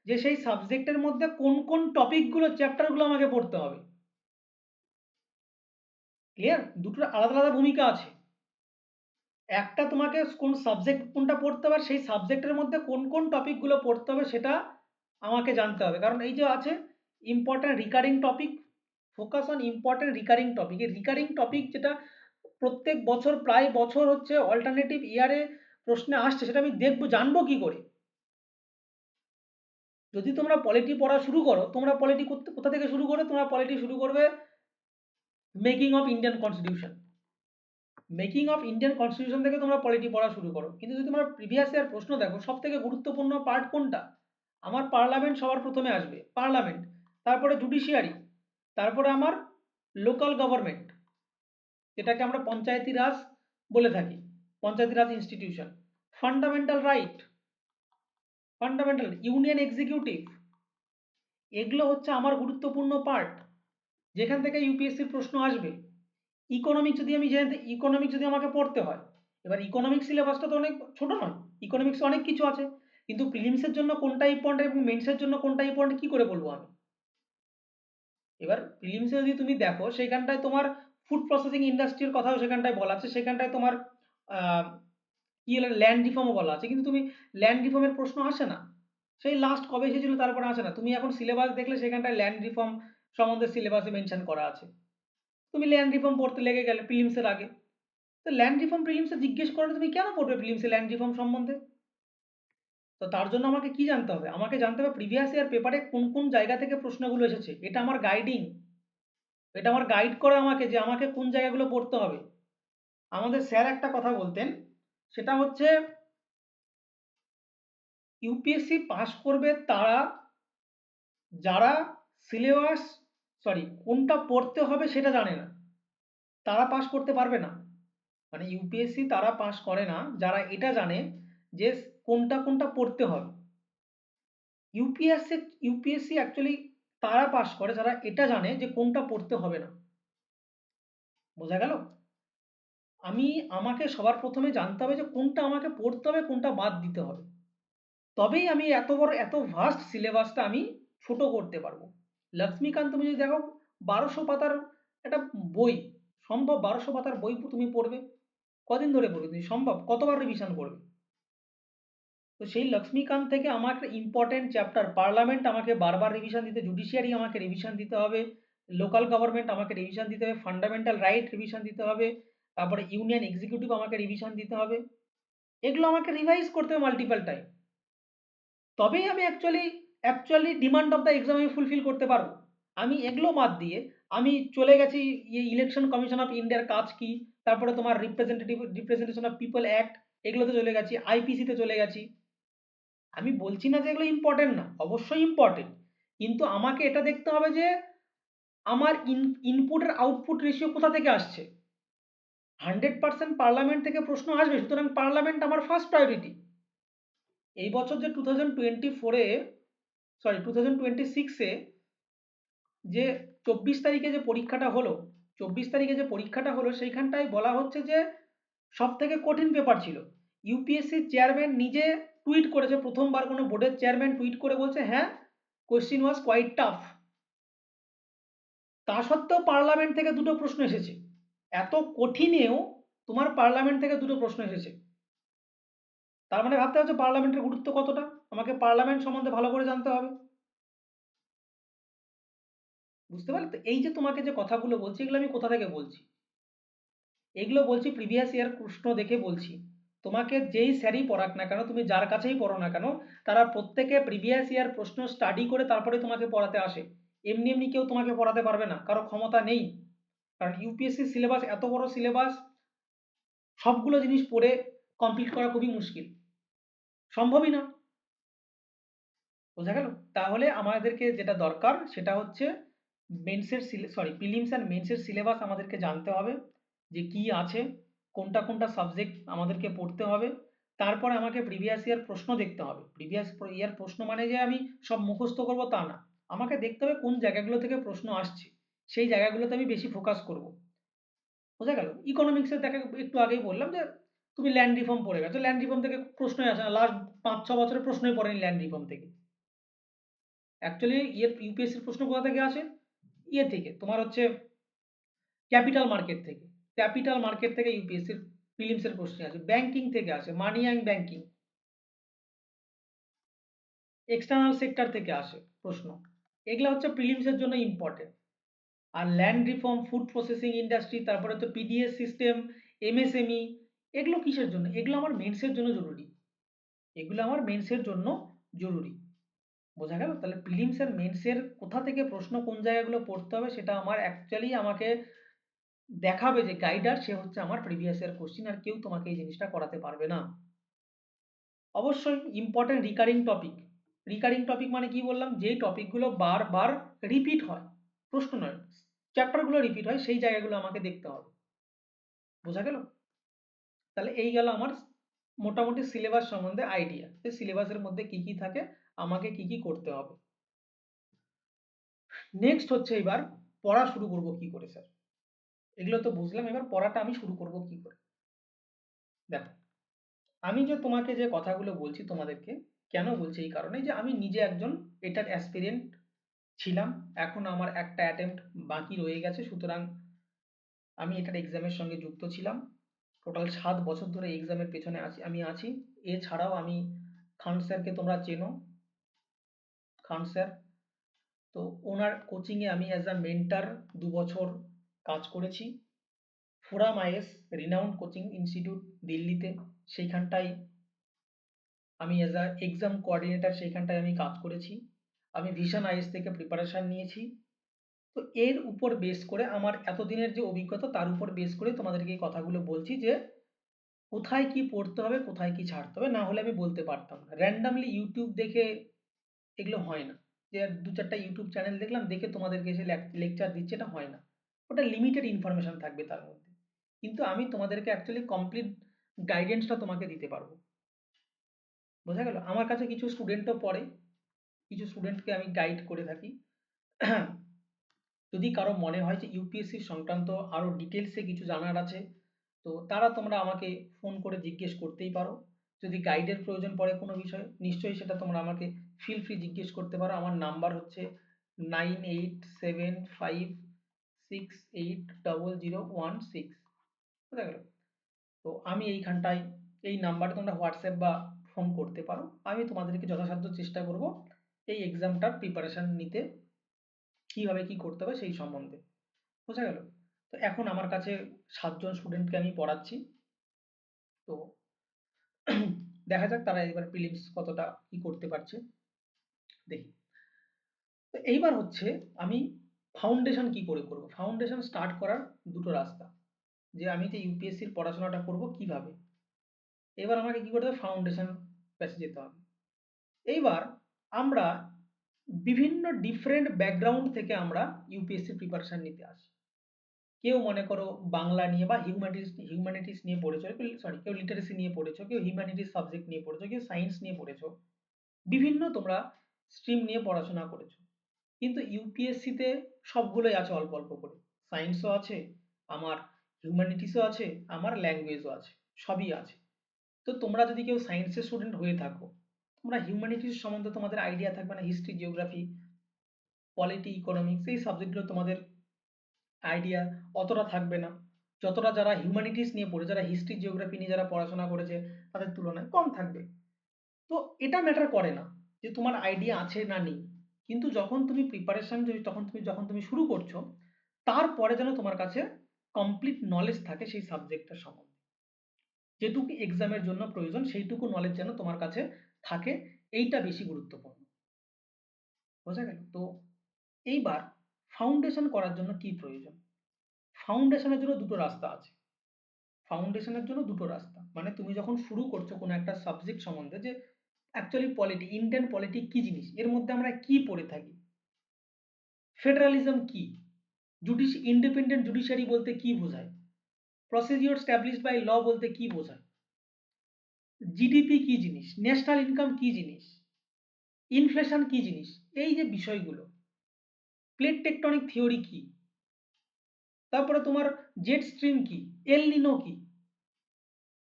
যে সেই সাবজেক্টের মধ্যে কোন কোন টপিকগুলো, চ্যাপ্টারগুলো আমাকে পড়তে হবে। ক্লিয়ার? দুটোর আলাদা আলাদা ভূমিকা আছে। একটা তোমাকে কোন সাবজেক্ট কোনটা পড়তে হবে, সেই সাবজেক্টের মধ্যে কোন কোন টপিকগুলো পড়তে হবে সেটা আমাকে জানতে হবে। কারণ এই যে আছে important recurring topic, focus on important recurring topic. এই রিকারিং টপিক যেটা প্রত্যেক বছর, প্রায় বছর হচ্ছে অল্টারনেটিভ ইয়ারে প্রশ্নে আসছে, সেটা আমি দেখবো, জানবো কি করে? যদি তোমরা পলিটি পড়া শুরু করো, তোমরা পলিটি কোথা থেকে শুরু করো? তোমরা পলিটি শুরু করবে making of Indian constitution. Making of Indian constitution থেকে তোমরা পলিটি পড়া শুরু করো। কিন্তু যদি তোমরা প্রিভিয়াস ইয়ার প্রশ্ন দেখো, সব থেকে গুরুত্বপূর্ণ পার্ট কোনটা? আমার পার্লামেন্ট সবার প্রথমে আসবে, পার্লামেন্ট। তারপরে জুডিশিয়ারি, তারপরে আমার লোকাল গভর্নমেন্ট, যেটাকে আমরা পঞ্চায়েতি রাজ বলে থাকি, Panchayati Raj institution. Fundamental right, fundamental union executive, এগুলো হচ্ছে আমার গুরুত্বপূর্ণ পার্ট, যেখান থেকে ইউপিএসসির প্রশ্ন আসবে। ইকোনমিক্স যদি আমি জানি, ইকোনমিক্স যদি আমাকে পড়তে হয়, এবার ইকোনমিক্স সিলেবাসটা তো অনেক ছোট নয়, ইকোনমিক্সে অনেক কিছু আছে। কিন্তু প্রিলিমসের জন্য কোনটা ইম্পর্টেন্ট এবং মেন্সের জন্য কোনটা ইম্পর্টেন্ট কি করে বলবো আমি? এবার প্রিলিমসে যদি তুমি দেখো, সেখানটায় তোমার ফুড প্রসেসিং ইন্ডাস্ট্রির কথাও সেখানটায় বলা আছে, সেখানটায় তোমার আহ, কি ল্যান্ড রিফর্মও বলা আছে। কিন্তু তুমি ল্যান্ড রিফর্মের প্রশ্ন আসে না, সেই লাস্ট কবে এসেছিল তারপরে আসে না। তুমি এখন সিলেবাস দেখলে সেখানটায় ল্যান্ড রিফর্ম সম্বন্ধে সিলেবাসে মেনশন করা আছে, তুমি ল্যান্ড রিফর্ম পড়তে লেগে গেলে প্রিলিমসের আগে। তো ল্যান্ড রিফর্ম প্রিলিমসে জিজ্ঞেস করে তুমি কেন পড়বে প্রিলিমসে ল্যান্ড রিফর্ম সম্বন্ধে? তো তার জন্য আমাকে কি জানতে হবে? আমাকে জানতে হবে প্রিভিয়াস ইয়ার পেপারে কোন কোন জায়গা থেকে প্রশ্নগুলো এসেছে। এটা আমার গাইডিং, এটা আমার গাইড করে আমাকে যে আমাকে কোন জায়গাগুলো পড়তে হবে। আমাদের স্যার একটা কথা বলতেন, সেটা হচ্ছে ইউপিএসসি পাস করবে তারা যারা সিলেবাস সরি কোনটা পড়তে হবে সেটা জানে না, তারা পাস করতে পারবে না। মানে ইউপিএসসি তারা পাস করে না যারা এটা জানে যে কোনটা কোনটা পড়তে হবে। ইউপিএসসি ইউপিএসসি অ্যাকচুয়ালি তারা পাস করে যারা এটা জানে যে কোনটা পড়তে হবে না। বোঝা গেল? আমি আমাকে সবার প্রথমে জানতে হবে যে কোনটা আমাকে পড়তে হবে, কোনটা বাদ দিতে হবে। তবেই আমি এত বড় এত ভাস্ট সিলেবাসটা আমি ছোট করতে পারবো। লক্ষ্মীকান্ত তুমি যদি দেখো 1200 পাতার একটা বই, সম্ভব 1200 পাতার বই তুমি পড়বে? কদিন ধরে পড়বে তুমি? সম্ভব? কতবার রিভিশন করবে? তো সেই লক্ষ্মীকান্ত থেকে আমার একটা ইম্পর্টেন্ট চ্যাপ্টার পার্লামেন্ট আমাকে বারবার রিভিশন দিতে, জুডিশিয়ারি আমাকে রিভিশন দিতে হবে, লোকাল গভর্নমেন্ট আমাকে রিভিশন দিতে হবে, ফান্ডামেন্টাল রাইট রিভিশন দিতে হবে, তারপরে ইউনিয়ন এক্সিকিউটিভ আমাকে রিভিশন দিতে হবে। এগুলো আমাকে রিভাইজ করতে হবে মাল্টিপল টাইম। তবেই আমি actually demand of the exam আমি ফুলফিল করতে পারবো। আমি এগুলো বাদ দিয়ে আমি চলে গেছি ইলেকশন কমিশন অফ ইন্ডিয়ার কাজ কি, তারপরে তোমার রিপ্রেজেন্টেশন অফ পিপল অ্যাক্ট, এগুলোতে চলে গেছি, আইপিসিতে চলে গেছি। আমি বলছি না যে এগুলো ইম্পর্টেন্ট না, অবশ্যই ইম্পর্টেন্ট, কিন্তু আমাকে এটা দেখতে হবে যে আমার ইনপুট আর আউটপুট রেশিও কোথা থেকে আসছে। 100% পার্লামেন্ট থেকে প্রশ্ন আসবে, সুতরাং পার্লামেন্ট আমার ফার্স্ট প্রায়োরিটি। এই বছর যে 2024-এ সরি 2026-এ যে 24 তারিখে যে পরীক্ষাটা হলো, 24 তারিখে যে পরীক্ষাটা হলো সেইখানটায় বলা হচ্ছে যে সব থেকে কঠিন পেপার ছিল। ইউপিএসসির চেয়ারম্যান নিজে টুইট করেছে, প্রথমবার কোনো বোর্ডের চেয়ারম্যান টুইট করে বলছে হ্যাঁ কোয়েশ্চিন ওয়াজ কোয়াইট টাফ। তা সত্ত্বেও পার্লামেন্ট থেকে দুটো প্রশ্ন এসেছে। এত কঠিনেও তোমার পার্লামেন্ট থেকে দুটো প্রশ্ন এসেছে। তার মানে ভাবতে হচ্ছে পার্লামেন্টের গুরুত্ব কতটা, আমাকে পার্লামেন্ট সম্বন্ধে ভালো করে জানতে হবে। বুঝতে পারলে তো? এই যে তোমাকে যে কথাগুলো বলছি এগুলো আমি কোথা থেকে বলছি? এগুলো বলছি প্রিভিয়াস ইয়ার প্রশ্ন দেখে বলছি। তোমাকে যেই স্যারই পড়াক না কেন, তুমি যার কাছেই পড়ো না কেন, তারা প্রত্যেকে প্রিভিয়াস ইয়ার প্রশ্ন স্টাডি করে তারপরে তোমাকে পড়াতে আসে। এমনি এমনি কেউ তোমাকে পড়াতে পারবে না, কারো ক্ষমতা নেই। কারণ ইউপিএসসি সিলেবাস এত বড় সিলেবাস, সবগুলো জিনিস পড়ে কমপ্লিট করা খুবই মুশকিল, সম্ভবই না। বোঝা গেল? তাহলে আমাদেরকে যেটা দরকার সেটা হচ্ছে মেন্সের প্রিলিমস অ্যান্ড মেন্সের সিলেবাস আমাদেরকে জানতে হবে যে কি আছে, কোনটা কোনটা সাবজেক্ট আমাদেরকে পড়তে হবে। তারপরে আমাকে প্রিভিয়াস ইয়ার প্রশ্ন দেখতে হবে। প্রিভিয়াস ইয়ার প্রশ্ন মানে যে আমি সব মুখস্থ করব তা না, আমাকে দেখতে হবে কোন জায়গাগুলো থেকে প্রশ্ন আসছে, সেই জায়গাগুলোতে আমি বেশি ফোকাস করব। বোঝা গেল? ইকোনমিক্সের দেখা একটু আগেই বললাম যে তুমি ল্যান্ড রিফর্ম পড়ে গেছো, ল্যান্ড রিফর্ম থেকে প্রশ্নই আসে না, লাস্ট 5-6 বছরের প্রশ্নই পড়েনি ল্যান্ড রিফর্ম থেকে। অ্যাকচুয়ালি ইউপিএসসির প্রশ্ন কোথা থেকে আসে? থেকে তোমার হচ্ছে ক্যাপিটাল মার্কেট থেকে। ক্যাপিটাল মার্কেট থেকে ইউপিএসসির প্রিলিমসের প্রশ্ন আসে, ব্যাংকিং থেকে আসে, money and banking, external sector থেকে আসে প্রশ্ন। এগুলো হচ্ছে প্রিলিমসের জন্য ইম্পর্টেন্ট। আর land reform, food processing industry, তারপরে তো পিডিএস সিস্টেম, এমএসএমই, এগুলো কিসের জন্য? এগুলো আমার মেন্সের জন্য জরুরি, এগুলো আমার মেন্সের জন্য জরুরি। বোঝা গেল? তাহলে প্রিলিমস আর মেন্সের কোথা থেকে প্রশ্ন কোন জায়গাগুলো পড়তে হবে সেটা আমার অ্যাকচুয়ালি আমাকে দেখাবে যে গাইডার, সে হচ্ছে আমার প্রিভিয়াস ইয়ার কোশ্চিন, আর কেউ তোমাকে এই জিনিসটা করাতে পারবে না। অবশ্যই important recurring topic. Recurring topic মানে কি বললাম? যেই টপিকগুলো বারবার রিপিট হয়, প্রশ্ন নয়, চ্যাপ্টারগুলো রিপিট হয়, সেই জায়গাগুলো আমাকে দেখতে হবে। বোঝা গেল? তাহলে এই গেল আমার মোটামুটি সিলেবাস সম্বন্ধে আইডিয়া, যে সিলেবাসের মধ্যে কি কি থাকে, আমাকে কি কি করতে হবে। নেক্সট হচ্ছে এবার পড়া শুরু করব কি করে স্যার? এগুলো তো বুঝলাম, এবার পড়াটা আমি শুরু করব কি করে? দেখো, আমি যে তোমাকে যে কথাগুলো বলছি তোমাদেরকে, কেন বলছি? এই কারণে যে আমি নিজে একজন এটার অ্যাসপিরেন্ট ছিলাম। এখন আমার একটা অ্যাটেম্প্ট বাকি রয়ে গেছে, সুতরাং আমি এটার এক্সামের সঙ্গে যুক্ত ছিলাম। টোটাল 7 বছর ধরে এক্সামের পেছনে আমি আছি। এছাড়াও আমি খান স্যারকে তোমরা চেনো, খান স্যার, তো ওনার কোচিংয়ে আমি অ্যাজ আ মেন্টার 2 বছর কাজ করেছি। Forum is renowned coaching institute দিল্লিতে, সেইখানটায় আমি অ্যাজ আ এক্সাম কোঅর্ডিনেটর সেইখানটায় আমি কাজ করেছি। আমি ভিশন আইএস থেকে প্রিপারেশন নিয়েছি। তো এর উপর বেস করে আমার এতদিনের যে অভিজ্ঞতা তার উপর বেস করে তোমাদেরকে এই কথাগুলো বলছি যে কোথায় কি পড়তে হবে, কোথায় কি ছাড়তে হবে, না হলে আমি বলতে পারতাম না। র্যান্ডামলি ইউটিউব দেখে এগুলো হয় না, যে দু চারটা ইউটিউব চ্যানেল দেখলাম দেখে তোমাদেরকে এসে লেকচার দিচ্ছে, এটা হয় না। ওটা লিমিটেড ইনফরমেশন থাকবে তার মধ্যে, কিন্তু আমি তোমাদেরকে অ্যাকচুয়ালি কমপ্লিট গাইডেন্সটা তোমাকে দিতে পারবো। বোঝা গেল? আমার কাছে কিছু স্টুডেন্টও পড়ে, কিছু স্টুডেন্টকে আমি গাইড করে থাকি। যদি কারো মনে হয় যে ইউপিএসসি সংক্রান্ত আরও ডিটেলসে কিছু জানার আছে, তো তারা তোমরা আমাকে ফোন করে জিজ্ঞেস করতেই পারো। যদি গাইডের প্রয়োজন পড়ে কোনো বিষয়ে, নিশ্চয়ই সেটা তোমরা আমাকে ফিল ফ্রি জিজ্ঞেস করতে পারো। আমার নাম্বার হচ্ছে 9875680016। বুঝা গেল? তো আমি এইখানটায় এই নাম্বারে তোমরা হোয়াটসঅ্যাপ বা ফোন করতে পারো। আমি তোমাদেরকে যথাসাধ্য চেষ্টা করব এই এক্সামটার প্রিপারেশন নিতে, কিভাবে কি করতে হবে সেই সম্বন্ধে। বোঝা গেল? তো এখন আমার কাছে 7 জন স্টুডেন্টকে আমি পড়াচ্ছি। তো দেখা যাক তারা এবার প্রিলিমস কতটা কি করতে পারছে, দেখি। তো এইবার হচ্ছে আমি ফাউন্ডেশন কি করে করব। ফাউন্ডেশন স্টার্ট করার দুটো রাস্তা, যে আমি যে ইউপিএসসির পড়াশোনাটা করব কিভাবে। এবার আমাকে কি করতে হবে, ফাউন্ডেশন ব্যাচে যেতে হবে। এইবার আমরা বিভিন্ন ডিফারেন্ট ব্যাকগ্রাউন্ড থেকে আমরা ইউপিএসসি প্রিপারেশন নিতে আসি। কেউ মনে করো বাংলা নিয়ে বা হিউম্যানিটিস নিয়ে পড়েছো, সরি কেউ লিটারেসি নিয়ে পড়েছো, কেউ হিউম্যানিটিস সাবজেক্ট নিয়ে পড়েছো, কেউ সায়েন্স নিয়ে পড়েছো, বিভিন্ন তোমরা স্ট্রিম নিয়ে পড়াশোনা করেছো। কিন্তু ইউপিএসসিতে সবগুলোই আছে অল্প অল্প করে। সায়েন্সও আছে আমার, হিউম্যানিটিসও আছে আমার, ল্যাঙ্গুয়েজও আছে, সবই আছে। তো তোমরা যদি কেউ সায়েন্সের স্টুডেন্ট হয়ে থাকো, তোমরা হিউম্যানিটিস সম্বন্ধে তোমাদের আইডিয়া থাকবে না, হিস্ট্রি, জিওগ্রাফি, পলিটি, ইকোনমিক্স এই সাবজেক্টগুলো তোমাদের আইডিয়া অতটা থাকবে না, যতটা যারা হিউম্যানিটিস নিয়ে পড়ে, যারা হিস্ট্রি, জিওগ্রাফি নিয়ে যারা পড়াশোনা করেছে তাদের তুলনায় কম থাকবে। তো এটা ম্যাটার করে না যে তোমার আইডিয়া আছে না নেই, কিন্তু যখন তুমি প্রিপারেশন, যখন তুমি শুরু করছো, তারপরে যেন তোমার কাছে কমপ্লিট নলেজ থাকে সেই সাবজেক্টটার সম্বন্ধে। যেটুকু এক্সামের জন্য প্রয়োজন সেইটুকু নলেজ যেন তোমার কাছে থাকে, এইটা বেশি গুরুত্বপূর্ণ। বোঝা গেল? তো এইবার ফাউন্ডেশন করার জন্য কি প্রয়োজন। ফাউন্ডেশনের জন্য দুটো রাস্তা আছে। ফাউন্ডেশনের জন্য দুটো রাস্তা, মানে তুমি যখন শুরু করছো কোনো একটা সাবজেক্ট সম্বন্ধে, যে অ্যাকচুয়ালি পলিটি, ইন্ডিয়ান পলিটি কি জিনিস, এর মধ্যে আমরা কি পড়ে থাকি, ফেডারালিজম কি, ইন্ডিপেন্ডেন্ট জুডিশিয়ারি বলতে কি বোঝায়, প্রসিডিওর স্ট্যাবলিশড বাই ল বলতে কি বোঝায়, জিডিপি কি জিনিস, ন্যাশনাল ইনকাম কি জিনিস, ইনফ্লেশন কি জিনিস, এই যে বিষয়গুলো, প্লেট টেকটনিক থিওরি কি, তারপরে তোমার জেট স্ট্রিম কি, এল নিনো কি,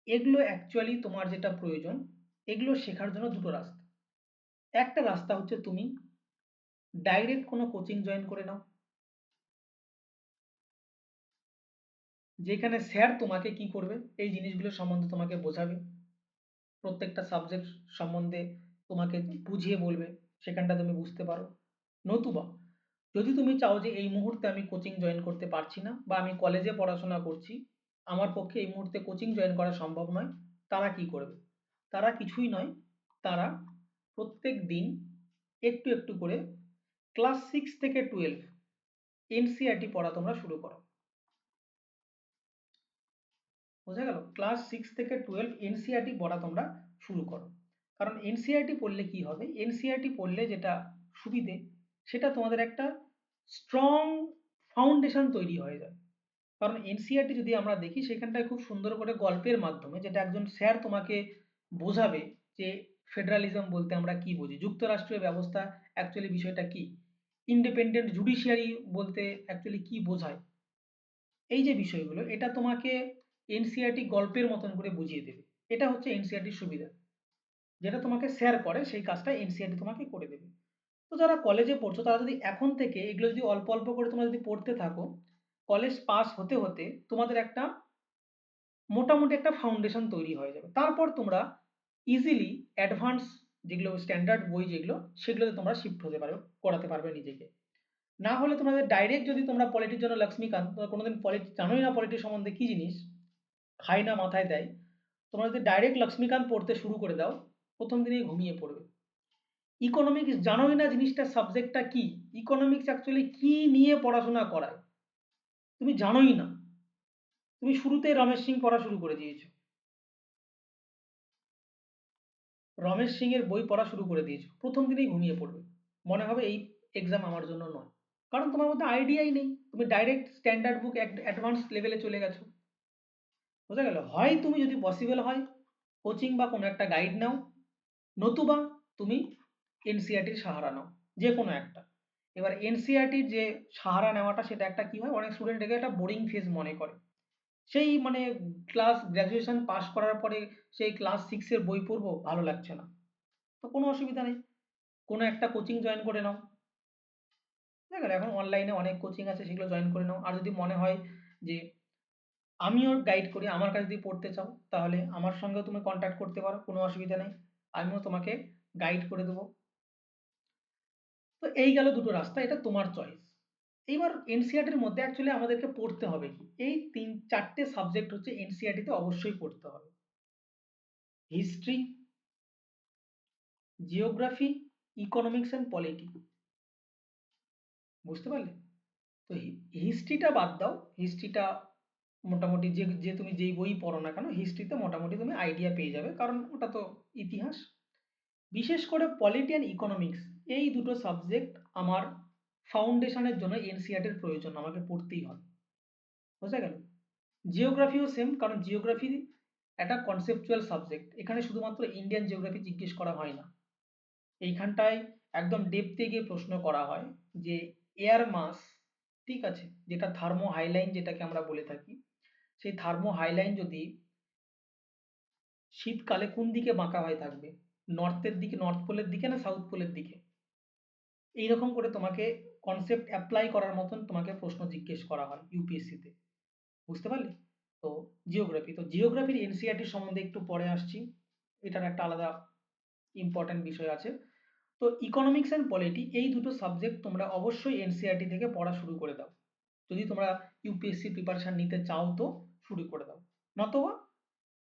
এগুলো অ্যাকচুয়ালি তোমার যেটা প্রয়োজন, এগুলো শেখার জন্য দুটো রাস্তা। একটা রাস্তা হচ্ছে তুমি ডাইরেক্ট কোনো কোচিং জয়েন করে নাও, যেখানে স্যার তোমাকে কি করবে, এই জিনিসগুলো সম্বন্ধে তোমাকে বোঝাবে, প্রত্যেকটা সাবজেক্ট সম্বন্ধে তোমাকে বুঝিয়ে বলবে, সেখানটা তুমি বুঝতে পারো। নতুবা যদি তুমি চাও যে এই মুহূর্তে আমি কোচিং জয়েন করতে পারছি না, বা আমি কলেজে পড়াশোনা করছি, আমার পক্ষে এই মুহূর্তে কোচিং জয়েন করা সম্ভব নয়, তারা কি করবে, তারা কিছুই নয়, তারা প্রত্যেক দিন একটু একটু করে ক্লাস 6 থেকে 12 এনসিইআরটি পড়া তোমরা শুরু করো। বোঝা গেল? ক্লাস 6 থেকে 12 এনসিইআরটি পড়া তোমরা শুরু করো। কারণ এনসিইআরটি পড়লে কি হবে, এনসিইআরটি পড়লে যেটা সুবিধে, সেটা তোমাদের একটা স্ট্রং ফাউন্ডেশন তৈরি হয়ে যায়। কারণ এনসিইআরটি যদি আমরা দেখি, সেখানটায় খুব সুন্দর করে গল্পের মাধ্যমে, যেটা একজন স্যার তোমাকে বোঝাবে যে ফেডারালিজম বলতে আমরা কি বুঝি, যুক্তরাষ্ট্রীয় ব্যবস্থা অ্যাকচুয়ালি বিষয়টা কি, ইন্ডিপেন্ডেন্ট জুডিশিয়ারি বলতে অ্যাকচুয়ালি কি বোঝায়, এই যে বিষয়গুলো, এটা তোমাকে এনসিইআরটি গল্পের মতন করে বুঝিয়ে দেবে। এটা হচ্ছে এনসিইআরটির সুবিধা, যেটা তোমাকে শেয়ার করে সেই কাজটা এনসিইআরটি তোমাকে করে দেবে। তো যারা কলেজে পড়ছো, তারা যদি এখন থেকে এগুলো যদি অল্প অল্প করে তোমরা যদি পড়তে থাকো, কলেজ পাস হতে হতে তোমাদের একটা মোটামুটি একটা ফাউন্ডেশন তৈরি হয়ে যাবে। তারপর তোমরা ইজিলি অ্যাডভান্স যেগুলো স্ট্যান্ডার্ড বই যেগুলো, সেগুলোতে তোমরা শিফট হতে পারবে, করাতে পারবে নিজেকে। না হলে তোমাদের ডাইরেক্ট যদি তোমরা পলিটির জন্য লক্ষ্মীকান্ত, তোমরা কোনোদিন পলিটি জানোই না পলিটি সম্বন্ধে কি জিনিস, খাই না মাথায় দেয়, তোমরা যদি ডাইরেক্ট লক্ষ্মীকান্ত পড়তে শুরু করে দাও প্রথম দিনেই ঘুমিয়ে পড়বে। ইকোনমিক্স জানোই না জিনিসটা, সাবজেক্টটা কি, ইকোনমিক্স অ্যাকচুয়ালি কি নিয়ে পড়াশোনা করায় তুমি জানোই না, তুমি শুরুতেই রমেশ সিং পড়া শুরু করে দিয়েছো, রমেশ সিং এর বই পড়া শুরু করে দিয়েছো, প্রথম দিনেই ঘুমিয়ে পড়বে, মনে হবে এই এক্সাম আমার জন্য নয়। কারণ তোমার মধ্যে আইডিয়াই নেই, তুমি ডাইরেক্ট স্ট্যান্ডার্ড বুক অ্যাডভান্স লেভেলে চলে গেছো। বোঝা গেল? হয় তুমি যদি পসিবল হয় কোচিং বা কোনো একটা গাইড নাও, নতুবা তুমি এনসিইআরটির সাহারা নাও, যে কোনো একটা। এবার এনসিইআরটির যে সাহারা নেওয়াটা সেটা একটা কি হয়, অনেক স্টুডেন্ট এটাকে একটা বোরিং ফেজ মনে করে, সেই মানে ক্লাস গ্র্যাজুয়েশন পাশ করার পরে সেই ক্লাস সিক্সের বই পড়বো ভালো লাগছে না, তো কোনো অসুবিধা নেই, কোনো একটা কোচিং জয়েন করে নাও। দেখো এখন অনলাইনে অনেক কোচিং আছে, সেগুলো জয়েন করে নাও। আর যদি মনে হয় যে আমিও গাইড করি, আমার কাছে যদি পড়তে চাও তাহলে আমার সঙ্গেও তুমি কন্ট্যাক্ট করতে পারো, কোনো অসুবিধা নেই, আমিও তোমাকে গাইড করে দেবো। তো এই গেল দুটো রাস্তা, এটা তোমার চয়েস। এইবার এনসিইআরটির মধ্যে অ্যাকচুয়ালি আমাদেরকে পড়তে হবে কি, এই তিন চারটে সাবজেক্ট হচ্ছে এনসিইআরটিতে অবশ্যই পড়তে হবে: history, geography, economics and polity. বুঝতে পারলে? তো হিস্ট্রিটা বাদ দাও, হিস্ট্রিটা মোটামুটি যে যে তুমি যেই বই পড়ো না কেন হিস্ট্রিতে মোটামুটি তুমি আইডিয়া পেয়ে যাবে, কারণ ওটা তো ইতিহাস। বিশেষ করে পলিটি অ্যান্ড ইকোনমিক্স, এই দুটো সাবজেক্ট আমার ফাউন্ডেশনের জন্য এনসিইআরটির প্রয়োজন, আমাকে পড়তেই হবে। বুঝা গেল? জিওগ্রাফিও সেম, কারণ জিওগ্রাফি একটা কনসেপচুয়াল সাবজেক্ট, এখানে শুধুমাত্র ইন্ডিয়ান জিওগ্রাফি জিজ্ঞেস করা হয় না, এইখানটায় একদম ডেপথে গিয়ে প্রশ্ন করা হয় যে এয়ার মাস, ঠিক আছে, যেটা থার্মো হাইলাইন যেটাকে আমরা বলে থাকি, সেই থার্মো হাইলাইন যদি শীতকালে কোন দিকে বাঁকা হয়ে থাকবে, নর্থের দিকে, নর্থ পোলের দিকে না সাউথ পোলের দিকে, এইরকম করে তোমাকে কনসেপ্ট অ্যাপ্লাই করার মতন তোমাকে প্রশ্ন জিজ্ঞেস করা হয় ইউপিএসসিতে। বুঝতে পারলে? তো জিওগ্রাফি, তো জিওগ্রাফির এনসিইআরটি সম্বন্ধে একটু পরে আসছি, এটার একটা আলাদা ইম্পর্টেন্ট বিষয় আছে। তো ইকোনমিক্স অ্যান্ড পলিটি এই দুটো সাবজেক্ট তোমরা অবশ্যই এনসিইআরটি থেকে পড়া শুরু করে দাও, যদি তোমরা ইউপিএসসি প্রিপারেশন নিতে চাও তো শুরু করে দাও, নতবা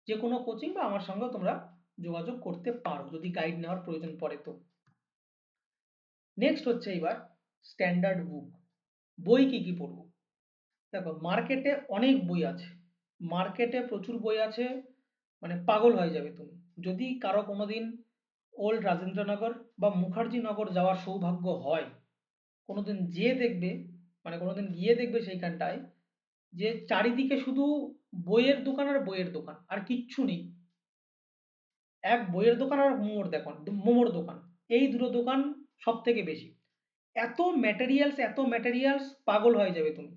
যে কোনো কোচিং বা আমার সঙ্গে তোমরা যোগাযোগ করতে পারো যদি গাইড নেওয়ার প্রয়োজন পড়ে তো। নেক্সট হচ্ছে এবার স্ট্যান্ডার্ড বুক, বই কি কি পড়বো। দেখো মার্কেটে অনেক বই আছে, মার্কেটে প্রচুর বই আছে, মানে পাগল হয়ে যাবে তুমি। যদি কারো কোনোদিন ওল্ড রাজেন্দ্রনগর বা মুখার্জি নগর যাওয়ার সৌভাগ্য হয়, কোনোদিন যেয়ে দেখবে, মানে কোনোদিন গিয়ে দেখবে সেইখানটায় যে চারিদিকে শুধু বইয়ের দোকান আর বইয়ের দোকান, আর কিচ্ছু নেই। এক বইয়ের দোকান আর মোমোর দোকান, মোমোর দোকান, এই দুটো দোকান সব থেকে বেশি। এত ম্যাটেরিয়ালস, এত ম্যাটেরিয়ালস, পাগল হয়ে যাবে তুমি।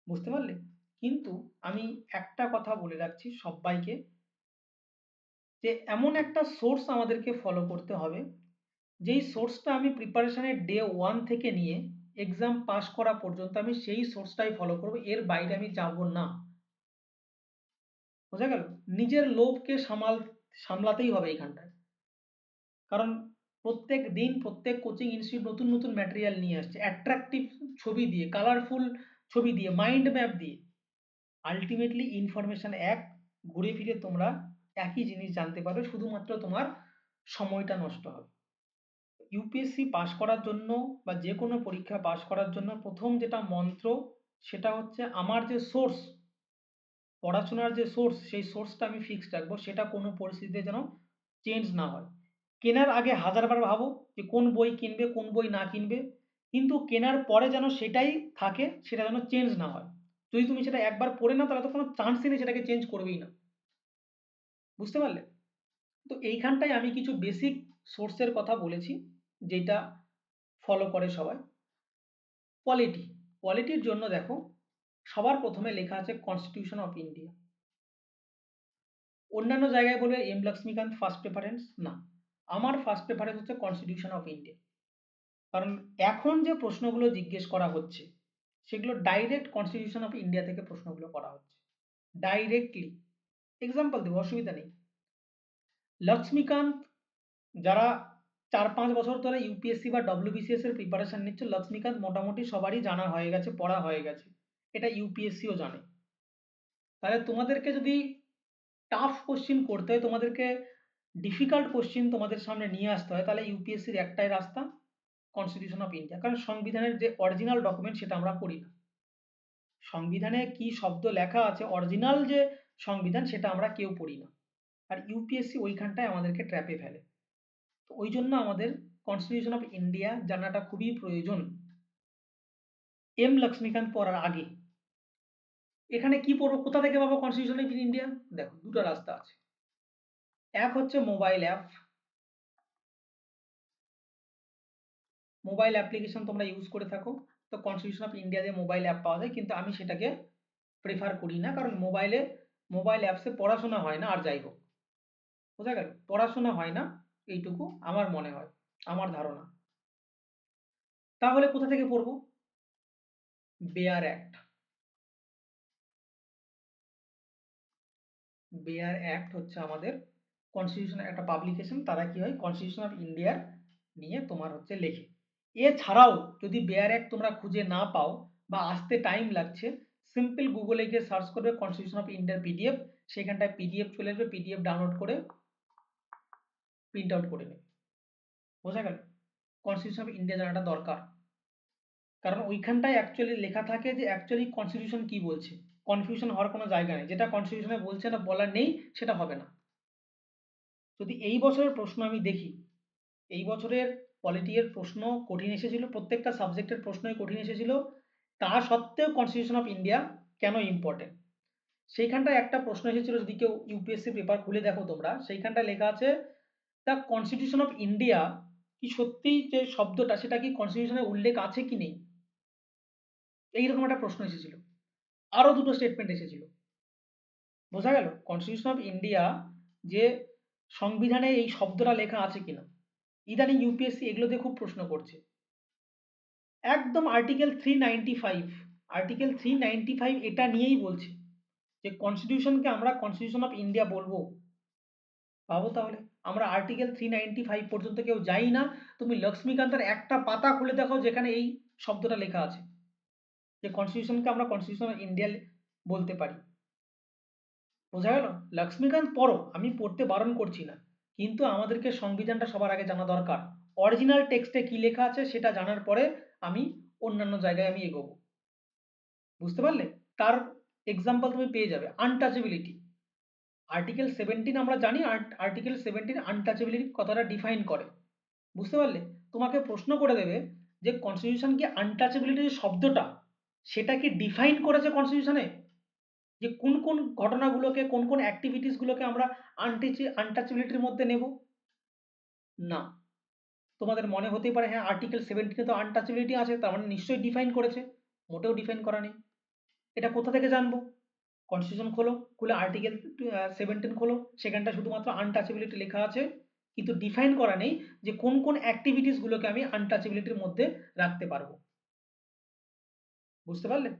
বুঝতে পারলে? কিন্তু আমি একটা কথা বলে রাখছি সব্বাইকে, যে এমন একটা সোর্স আমাদেরকে ফলো করতে হবে, যেই সোর্সটা আমি প্রিপারেশনের ডে ওয়ান থেকে নিয়ে এক্সাম পাস করা পর্যন্ত আমি সেই সোর্সটাই ফলো করবো, এর বাইরে আমি যাব না। বোঝা গেল? নিজের লোভকে সামলাতেই হবে এইখানটায়, কারণ প্রত্যেক দিন প্রত্যেক কোচিং ইনস্টিটিউট নতুন নতুন ম্যাটেরিয়াল নিয়ে আসছে, অ্যাট্রাকটিভ ছবি দিয়ে, কালারফুল ছবি দিয়ে, মাইন্ড ম্যাপ দিয়ে। আলটিমেটলি ইনফরমেশন এক, ঘুরে ফিরে তোমরা একই জিনিস জানতে পারবে, শুধুমাত্র তোমার সময়টা নষ্ট হবে। ইউপিএসসি পাস করার জন্য বা যে কোনো পরীক্ষা পাস করার জন্য প্রথম যেটা মন্ত্র, সেটা হচ্ছে আমার যে সোর্স, পড়াশোনার যে সোর্স, সেই সোর্সটা আমি ফিক্সড রাখবো, সেটা কোনো পরিস্থিতিতে যেন চেঞ্জ না হয়। কেনার আগে হাজারবার ভাবো যে কোন বই কিনবে কোন বই না কিনবে, কিন্তু কেনার পরে যেন সেটাই থাকে, সেটা যেন চেঞ্জ না হয়। যদি তুমি সেটা একবার পড়ে নাও তাহলে তো কোনো চান্সই নেই সেটাকে চেঞ্জ করবেই না। বুঝতে পারলে? তো এইখানটায় আমি কিছু বেসিক সোর্সের কথা বলেছি, যেটা ফলো করে সবাই। পলিটি, পলিটির জন্য দেখো সবার প্রথমে লেখা আছে কনস্টিটিউশন অফ ইন্ডিয়া। অন্যান্য জায়গায় বলবে এম লক্ষ্মীকান্ত ফার্স্ট প্রেফারেন্স, না, আমার ফার্স্ট প্রেফারেন্স হচ্ছে কনস্টিটিউশন অফ ইন্ডিয়া। কারণ এখন যে প্রশ্নগুলো জিজ্ঞেস করা হচ্ছে সেগুলো ডাইরেক্ট কনস্টিটিউশন অফ ইন্ডিয়া থেকে প্রশ্নগুলো করা হচ্ছে ডাইরেক্টলি। এক্সাম্পল দেবো, অসুবিধা নেই। লক্ষ্মীকান্ত যারা 4-5 বছর ধরে ইউপিএসসি বা ডব্লিউবিসিএস এর প্রিপারেশন নিচ্ছ, লক্ষ্মীকান্ত মোটামুটি সবারই জানা হয়ে গেছে, পড়া হয়ে গেছে, এটা ইউপিএসসিও জানে। তাহলে তোমাদেরকে যদি টাফ কোশ্চিন করতে হয়, তোমাদেরকে ডিফিকাল্ট কোশ্চিন তোমাদের সামনে নিয়ে আসতে হয়, তাহলে ইউপিএসসির একটাই রাস্তা, কনস্টিটিউশন অফ ইন্ডিয়া। কারণ সংবিধানের যে অরিজিনাল ডকুমেন্ট সেটা আমরা পড়ি না। সংবিধানে কি শব্দ লেখা আছে, অরিজিনাল যে সংবিধান সেটা আমরা কেউ পড়ি না। আর ইউপিএসসি ওইখানটায় আমাদেরকে ট্র্যাপে ফেলে। তো ওই জন্য আমাদের কনস্টিটিউশন অফ ইন্ডিয়া জানাটা খুবই প্রয়োজন এম লক্ষ্মীকান্ত পড়ার আগে। এখানে কি পড়বো, কোথা থেকে পাবো কনস্টিটিউশন অফ ইন্ডিয়া? দেখো দুটো রাস্তা আছে। এক হচ্ছে মোবাইল অ্যাপ, মোবাইল অ্যাপ্লিকেশন তোমরা ইউজ করে থাকো, তো কনস্টিটিউশন অফ ইন্ডিয়া দিয়ে মোবাইল অ্যাপ পাওয়া যায়, কিন্তু আমি সেটাকে প্রেফার করি না, কারণ মোবাইল অ্যাপসে পড়াশোনা হয় না। আর যাই হোক, বোঝা গেল, পড়াশোনা হয় না, এইটুকু আমার মনে হয়, আমার ধারণা। তাহলে কোথা থেকে পড়বো? Bear act. বেয়ার অ্যাক্ট হচ্ছে আমাদের কনস্টিটিউশনের একটা পাবলিকেশন, তারা কি হয় কনস্টিটিউশন অফ ইন্ডিয়ার নিয়ে তোমার হচ্ছে লেখে। এছাড়াও যদি বেয়ার অ্যাক্ট তোমরা খুঁজে না পাও বা আসতে টাইম লাগছে, সিম্পল গুগলে গিয়ে সার্চ করবে কনস্টিটিউশন অফ ইন্ডিয়ার পিডিএফ, সেখানটায় পিডিএফ চলে আসবে, পিডিএফ ডাউনলোড করে প্রিন্ট আউট করে নেবে। বোঝা গেল, কনস্টিটিউশন অফ ইন্ডিয়া জানাটা দরকার, কারণ ওইখানটায় অ্যাকচুয়ালি লেখা থাকে যে অ্যাকচুয়ালি কনস্টিটিউশন কি বলছে। কনফিউশন হওয়ার কোনো জায়গা নেই, যেটা কনস্টিটিউশনে বলছে না, বলার নেই, সেটা হবে না। যদি এই বছরের প্রশ্ন আমি দেখি, এই বছরের পলিটি এর প্রশ্ন কঠিন এসেছিল, প্রত্যেকটা সাবজেক্টের প্রশ্নই কঠিন এসেছিল, তা সত্ত্বেও কনস্টিটিউশন অফ ইন্ডিয়া কেন ইম্পর্টেন্ট, সেইখানটায় একটা প্রশ্ন এসেছিল, যদি কেউ ইউপিএসসি পেপার খুলে দেখো তোমরা, সেইখানটায় লেখা আছে দ্য কনস্টিটিউশন অফ ইন্ডিয়া কি সত্যিই যে শব্দটা সেটা কি কনস্টিটিউশনে উল্লেখ আছে কি নেই, এইরকম একটা প্রশ্ন এসেছিল। আরো দুটো স্টেটমেন্ট এসেছিল। বোঝা গেল কনস্টিটিউশন অফ ইন্ডিয়া যে সংবিধানে এই শব্দটা লেখা আছে কিনা। ইদানিং ইউপিএসসি এগুলো দিয়ে খুব প্রশ্ন করছে। একদম আর্টিকেল 395, আর্টিকেল 395 এটা নিয়েই বলছে যে কনস্টিটিউশনকে আমরা কনস্টিটিউশন অফ ইন্ডিয়া বলবো। ভাবো তাহলে, আমরা আর্টিকেল 395 পর্যন্ত কেউ যাই না। তুমি লক্ষ্মীকান্তের একটা পাতা খুলে দেখো যেখানে এই শব্দটা লেখা আছে যে কনস্টিটিউশনকে আমরা কনস্টিটিউশন অফ ইন্ডিয়া বলতে পারি। বোঝা গেল, লক্ষ্মীকান্ত পড়ো, আমি পড়তে বারণ করছি না, কিন্তু আমাদেরকে সংবিধানটা সবার আগে জানা দরকার। অরিজিনাল টেক্সটে কি লেখা আছে সেটা জানার পরে আমি অন্যান্য জায়গায় আমি এগোবো। বুঝতে পারলে? তার এক্সাম্পল তুমি পেয়ে যাবে, আনটাচেবিলিটি। আর্টিকেল 17 আমরা জানি, আর্টিকেল 17 আনটাচেবিলিটি কথাটা ডিফাইন করে। বুঝতে পারলে? তোমাকে প্রশ্ন করে দেবে যে কনস্টিটিউশন কি আনটাচেবিলিটি যে শব্দটা সেটা কি ডিফাইন করেছে কনস্টিটিউশনে, যে কোন কোন ঘটনাগুলোকে, কোন কোন অ্যাক্টিভিটিস গুলোকে আমরা আনটাচেবিলিটির মধ্যে নেব না। তোমাদের মনে হতেই পারে হ্যাঁ আর্টিকেল 17 তো আনটাচেবিলিটি আছে, তার মানে নিশ্চয়ই ডিফাইন করেছে। মোটেও ডিফাইন করা নেই। এটা কোথা থেকে জানবো? কনস্টিটিউশন খোলো, খুলে আর্টিকেল 17 খোলো, সেখানটা শুধুমাত্র আনটাচেবিলিটি লেখা আছে, কিন্তু ডিফাইন করা নেই যে কোন কোন অ্যাক্টিভিটিস গুলোকে আমি আনটাচেবিলিটির মধ্যে রাখতে পারবো। বুঝতে পারলে?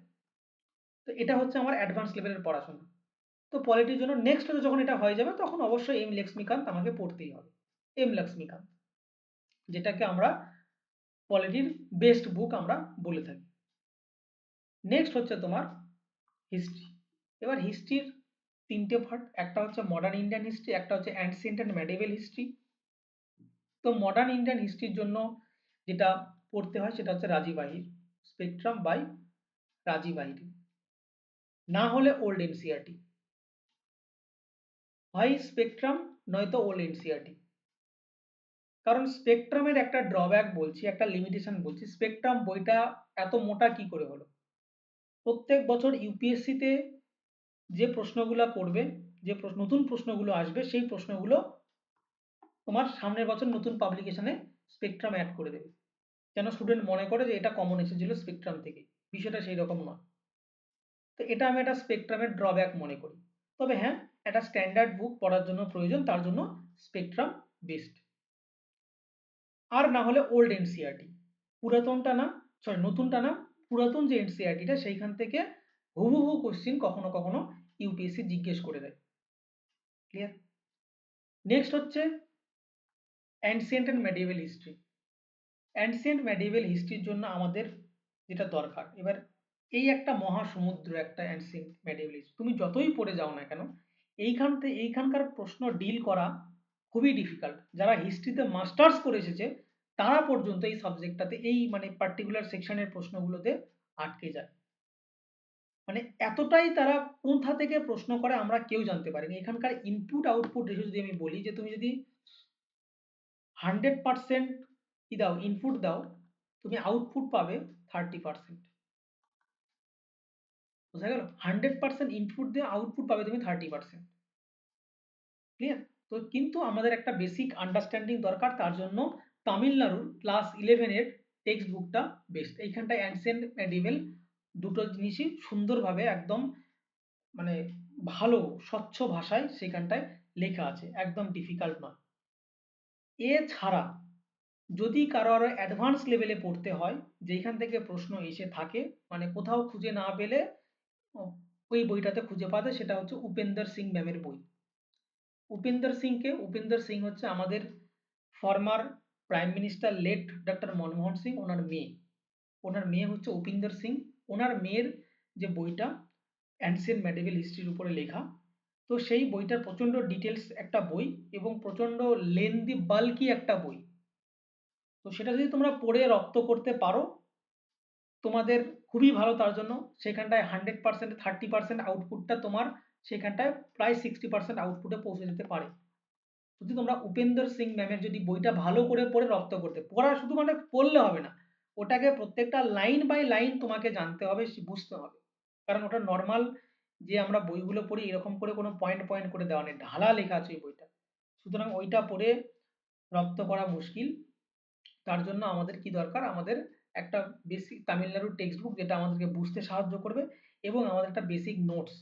তো এটা হচ্ছে আমার অ্যাডভান্স লেভেলের পড়াশোনা। তো পলিটির জন্য নেক্সট যখন এটা হয়ে যাবে তখন অবশ্যই এম লক্ষ্মীকান্ত আমাকে পড়তেই হবে। এম লক্ষ্মীকান্ত, যেটাকে আমরা পলিটির বেস্ট বুক আমরা বলে থাকি। নেক্সট হচ্ছে তোমার হিস্ট্রি। এবার হিস্ট্রির তিনটে পার্ট, একটা হচ্ছে মডার্ন ইন্ডিয়ান হিস্ট্রি, একটা হচ্ছে অ্যান্সিয়েন্ট অ্যান্ড মেডিভেল হিস্ট্রি। তো মডার্ন ইন্ডিয়ান হিস্ট্রির জন্য যেটা পড়তে হয় সেটা হচ্ছে রাজীব আহির, স্পেকট্রাম বাই রাজীব আহির, না হলে ওল্ড এনসিইআরটি, হয় স্পেকট্রাম নয়তো ওল্ড এনসিইআরটি। কারণ স্পেকট্রামের একটা ড্রব্যাক বলছি, একটা লিমিটেশন বলছি, স্পেকট্রাম বইটা এত মোটা কি করে হলো? প্রত্যেক বছর ইউপিএসসিতে যে প্রশ্নগুলো করবে, যে নতুন প্রশ্নগুলো আসবে, সেই প্রশ্নগুলো তোমার সামনের বছর নতুন পাবলিকেশনে স্পেকট্রাম অ্যাড করে দেবে, যেন স্টুডেন্ট মনে করে যে এটা কমন এসেছিল স্পেকট্রাম থেকে। বিষয়টা সেই রকম নয়। তো এটা আমি একটা স্পেকট্রামের ড্রব্যাক মনে করি। তবে হ্যাঁ, একটা স্ট্যান্ডার্ড বুক পড়ার জন্য প্রয়োজন, তার জন্য স্পেকট্রাম বেস্ট। আর না হলে ওল্ড এনসিইআরটি, পুরাতনটা না, সরি নতুনটা না, পুরাতন যে এনসিইআরটিটা সেইখান থেকে হুবহু কোশ্চিন কখনো কখনো ইউপিএসসি জিজ্ঞেস করে দেয়। ক্লিয়ার? নেক্সট হচ্ছে ancient and medieval history. Ancient medieval হিস্ট্রির জন্য আমাদের যেটা দরকার, এবার এই একটা মহাসমুদ্র একটা অ্যানসিয়েন্ট মেডিয়েভাল হিস্ট্রি, তুমি যতই পড়ে যাও না কেন এইখানকার প্রশ্ন ডিল করা খুবই ডিফিকাল্ট। যারা হিস্ট্রিতে মাস্টার্স করে এসেছে তারা পর্যন্ত এই সাবজেক্টটাতে এই মানে পার্টিকুলার সেকশনের প্রশ্নগুলোতে আটকে যায়। মানে এতটাই তারা কোথা থেকে প্রশ্ন করে আমরা কেউ জানতে পারিনি। এখানকার ইনপুট আউটপুট রেশিও যদি আমি বলি, যে তুমি যদি 100% কি দাও, ইনপুট দাও, তুমি আউটপুট পাবে 30%। বোঝা গেল? 100% ইনপুট দিয়ে আউটপুট পাবে তুমি 30%। ক্লিয়ার? তো কিন্তু আমাদের একটা বেসিক আন্ডারস্ট্যান্ডিং দরকার, তার জন্য তামিলনাড়ুর ক্লাস 11 এর টেক্সট বুকটা বেস্ট। এইখানটায় অ্যানসিয়েন্ট মেডিভেল দুটো জিনিসই সুন্দরভাবে একদম মানে ভালো স্বচ্ছ ভাষায় সেখানটায় লেখা আছে, একদম ডিফিকাল্ট নয়। এছাড়া যদি কারো আরো অ্যাডভান্স লেভেলে পড়তে হয়, যেখান থেকে প্রশ্ন এসে থাকে, মানে কোথাও খুঁজে না পেলে ওই বইটাতে খুঁজে পাবে, সেটা হচ্ছে উপেন্দর সিং ম্যামের বই। উপেন্দর সিং হচ্ছে আমাদের former prime minister late doctor Manmohan Singh, ওনার মেয়ে হচ্ছে উপেন্দর সিং। ওনার মেয়ের যে বইটা অ্যানসিয়েন্ট মেডিভেল হিস্ট্রির উপরে লেখা, তো সেই বইটার প্রচণ্ড ডিটেলস একটা বই এবং প্রচণ্ড লেন্দি বাল্কি একটা বই। তো সেটা যদি তোমরা পড়ে রপ্ত করতে পারো তোমাদের খুবই ভালো। তার জন্য সেখানটায় 100% 30% আউটপুটটা তোমার সেখানটায় প্রায় 60% আউটপুটে পৌঁছে যেতে পারে। যদি তোমরা উপেন্দর সিং ম্যামের যদি বইটা ভালো করে পড়ে রপ্ত করতে, পড়া শুধু মানে পড়লে হবে না, ওটাকে প্রত্যেকটা লাইন বাই লাইন তোমাকে জানতে হবে, বুঝতে হবে। কারণ ওটা নর্মাল যে আমরা বইগুলো পড়ি এরকম করে কোনো পয়েন্ট পয়েন্ট করে দেওয়া নেই, ঢালা লেখা আছে ওই বইটা। সুতরাং ওইটা পড়ে রপ্ত করা মুশকিল। তার জন্য আমাদের কি দরকার, আমাদের একটা বেসিক তামিলনাড়ুর টেক্সট বুক যেটা আমাদেরকে বুঝতে সাহায্য করবে, এবং আমাদের একটা বেসিক নোটস,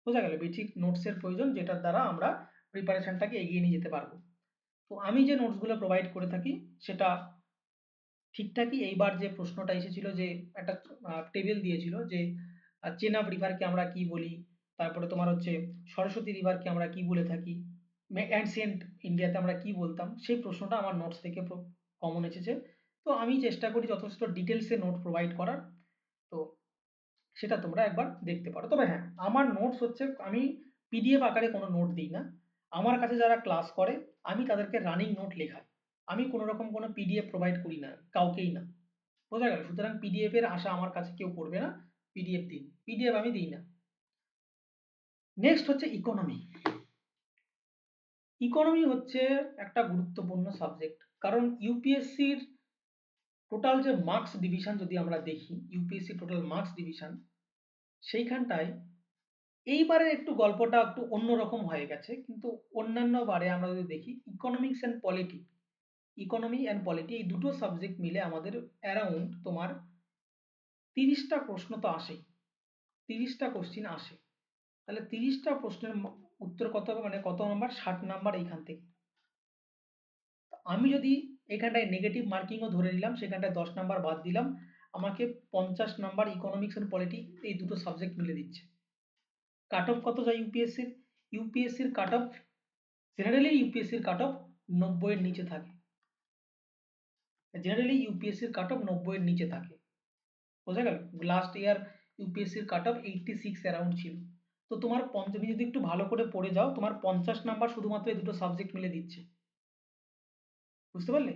বোঝা গেল, বেসিক নোটসের প্রয়োজন, যেটার দ্বারা আমরা প্রিপারেশনটাকে এগিয়ে নিয়ে যেতে পারবো। তো আমি যে নোটসগুলো প্রোভাইড করে থাকি সেটা ঠিকঠাকই। এইবার যে প্রশ্নটা এসেছিল যে একটা টেবিল দিয়েছিল যে চেনাব রিভারকে আমরা কি বলি, তারপরে তোমার হচ্ছে সরস্বতী রিভারকে আমরা কি বলে থাকি, অ্যানসিয়েন্ট ইন্ডিয়াতে আমরা কি বলতাম, সেই প্রশ্নটা আমার নোটস থেকে কমন এসেছে। তো আমি চেষ্টা করি যথেষ্ট ডিটেলসে নোট প্রোভাইড করার। তো সেটা তোমরা একবার দেখতে পারো। তবে হ্যাঁ, আমার নোটস হচ্ছে, আমি পিডিএফ আকারে কোনো নোট দিই না। আমার কাছে যারা ক্লাস করে আমি তাদেরকে রানিং নোট লেখাই। আমি কোনো রকম কোনো পিডিএফ প্রোভাইড করি না কাউকেই না। বোঝা গেল? সুতরাং পিডিএফ এর আশা আমার কাছে কেউ করবে না। পিডিএফ দিন, পিডিএফ আমি দিই না। নেক্সট হচ্ছে ইকোনমি। ইকোনমি হচ্ছে একটা গুরুত্বপূর্ণ সাবজেক্ট, কারণ ইউপিএসসির টোটাল যে মার্কস ডিভিশন যদি আমরা দেখি, ইউপিএসসি টোটাল মার্কস ডিভিশন, সেইখানটায় এইবারে একটু গল্পটা একটু অন্যরকম হয়ে গেছে। কিন্তু অন্যান্য বারে আমরা যদি দেখি economics and polity, economy and polity এই দুটো সাবজেক্ট মিলে আমাদের অ্যারাউন্ড তোমার 30টা প্রশ্ন তো আসেই, 30টা কোশ্চিন আসে। তাহলে 30টা প্রশ্নের উত্তর কত হবে, মানে কত নাম্বার, 60 নাম্বার এইখান থেকে। আমি যদি এখানটায় নেগেটিভ মার্কিংও ধরে নিলাম, সেখানটায় 10 নাম্বার বাদ দিলাম, আমাকে 50 নাম্বার ইকোনমিক্স অ্যান্ড পলিটি এই দুটো সাবজেক্ট মিলে দিচ্ছে। কাট অফ কত যায় ইউপিএসসির? ইউপিএসসির কাট অফ, জেনারেলি ইউপিএসসির কাট অফ 90 এর নিচে থাকে। জেনারেলি ইউপিএসসির কাট অফ 90 এর নিচে থাকে। বোঝা গেল? লাস্ট ইয়ার ইউপিএসসির কাট অফ 86 অ্যারাউন্ড ছিল। তো তোমার তুমি যদি একটু ভালো করে পড়ে যাও, তোমার 50 নাম্বার শুধুমাত্র এই দুটো সাবজেক্ট মিলে দিচ্ছে। বুঝতে পারলে?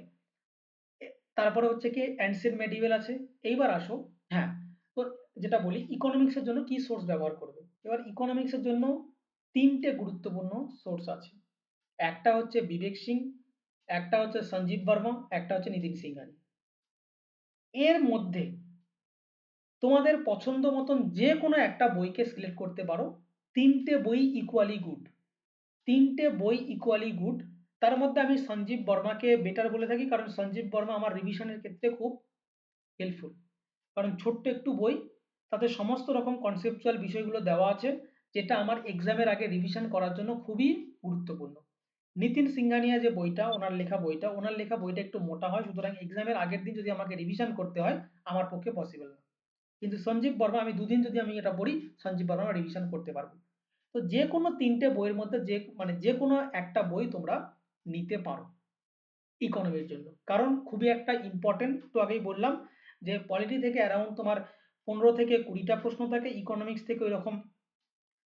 তারপরে হচ্ছে কি অ্যানসিয়েন্ট মেডিভেল আছে। এইবার আসো, হ্যাঁ, তো যেটা বলি ইকোনমিক্সের জন্য কি সোর্স ব্যবহার করবে। এবার ইকোনমিক্সের জন্য 3টে গুরুত্বপূর্ণ সোর্স আছে। একটা হচ্ছে বিবেক সিং, একটা হচ্ছে সঞ্জীব বর্মা, একটা হচ্ছে নিতিন সিংহানি। এর মধ্যে তোমাদের পছন্দ মতন যে কোনো একটা বইকে সিলেক্ট করতে পারো। 3টে বই ইকুয়ালি গুড, 3টে বই ইকুয়ালি গুড। তার মধ্যে আমি সঞ্জীব বর্মাকে বেটার বলে থাকি, কারণ সঞ্জীব বর্মা আমার রিভিশনের ক্ষেত্রে খুব হেল্পফুল। কারণ ছোট্ট একটু বই, তাতে সমস্ত রকম কনসেপচুয়াল বিষয়গুলো দেওয়া আছে, যেটা আমার এক্সামের আগে রিভিশন করার জন্য খুবই গুরুত্বপূর্ণ। নিতিন সিংহানিয়া যে বইটা, ওনার লেখা বইটা একটু মোটা হয়, সুতরাং এক্সামের আগের দিন যদি আমাকে রিভিশন করতে হয় আমার পক্ষে পসিবল না। কিন্তু সঞ্জীব বর্মা আমি দুদিন যদি আমি এটা পড়ি, সঞ্জীব বর্মা রিভিশন করতে পারবো। তো যে কোনো 3টে বইয়ের মধ্যে যে কোনো একটা বই তোমরা নিতে পারো। ইকোনমির জন্য, কারণ খুবই একটা ইম্পর্টেন্ট। তো আগেই বললাম যে পলিটি থেকে অ্যারাউন্ড তোমার 15 থেকে 20টা প্রশ্ন থাকে, ইকোনমিক্স থেকে ওইরকম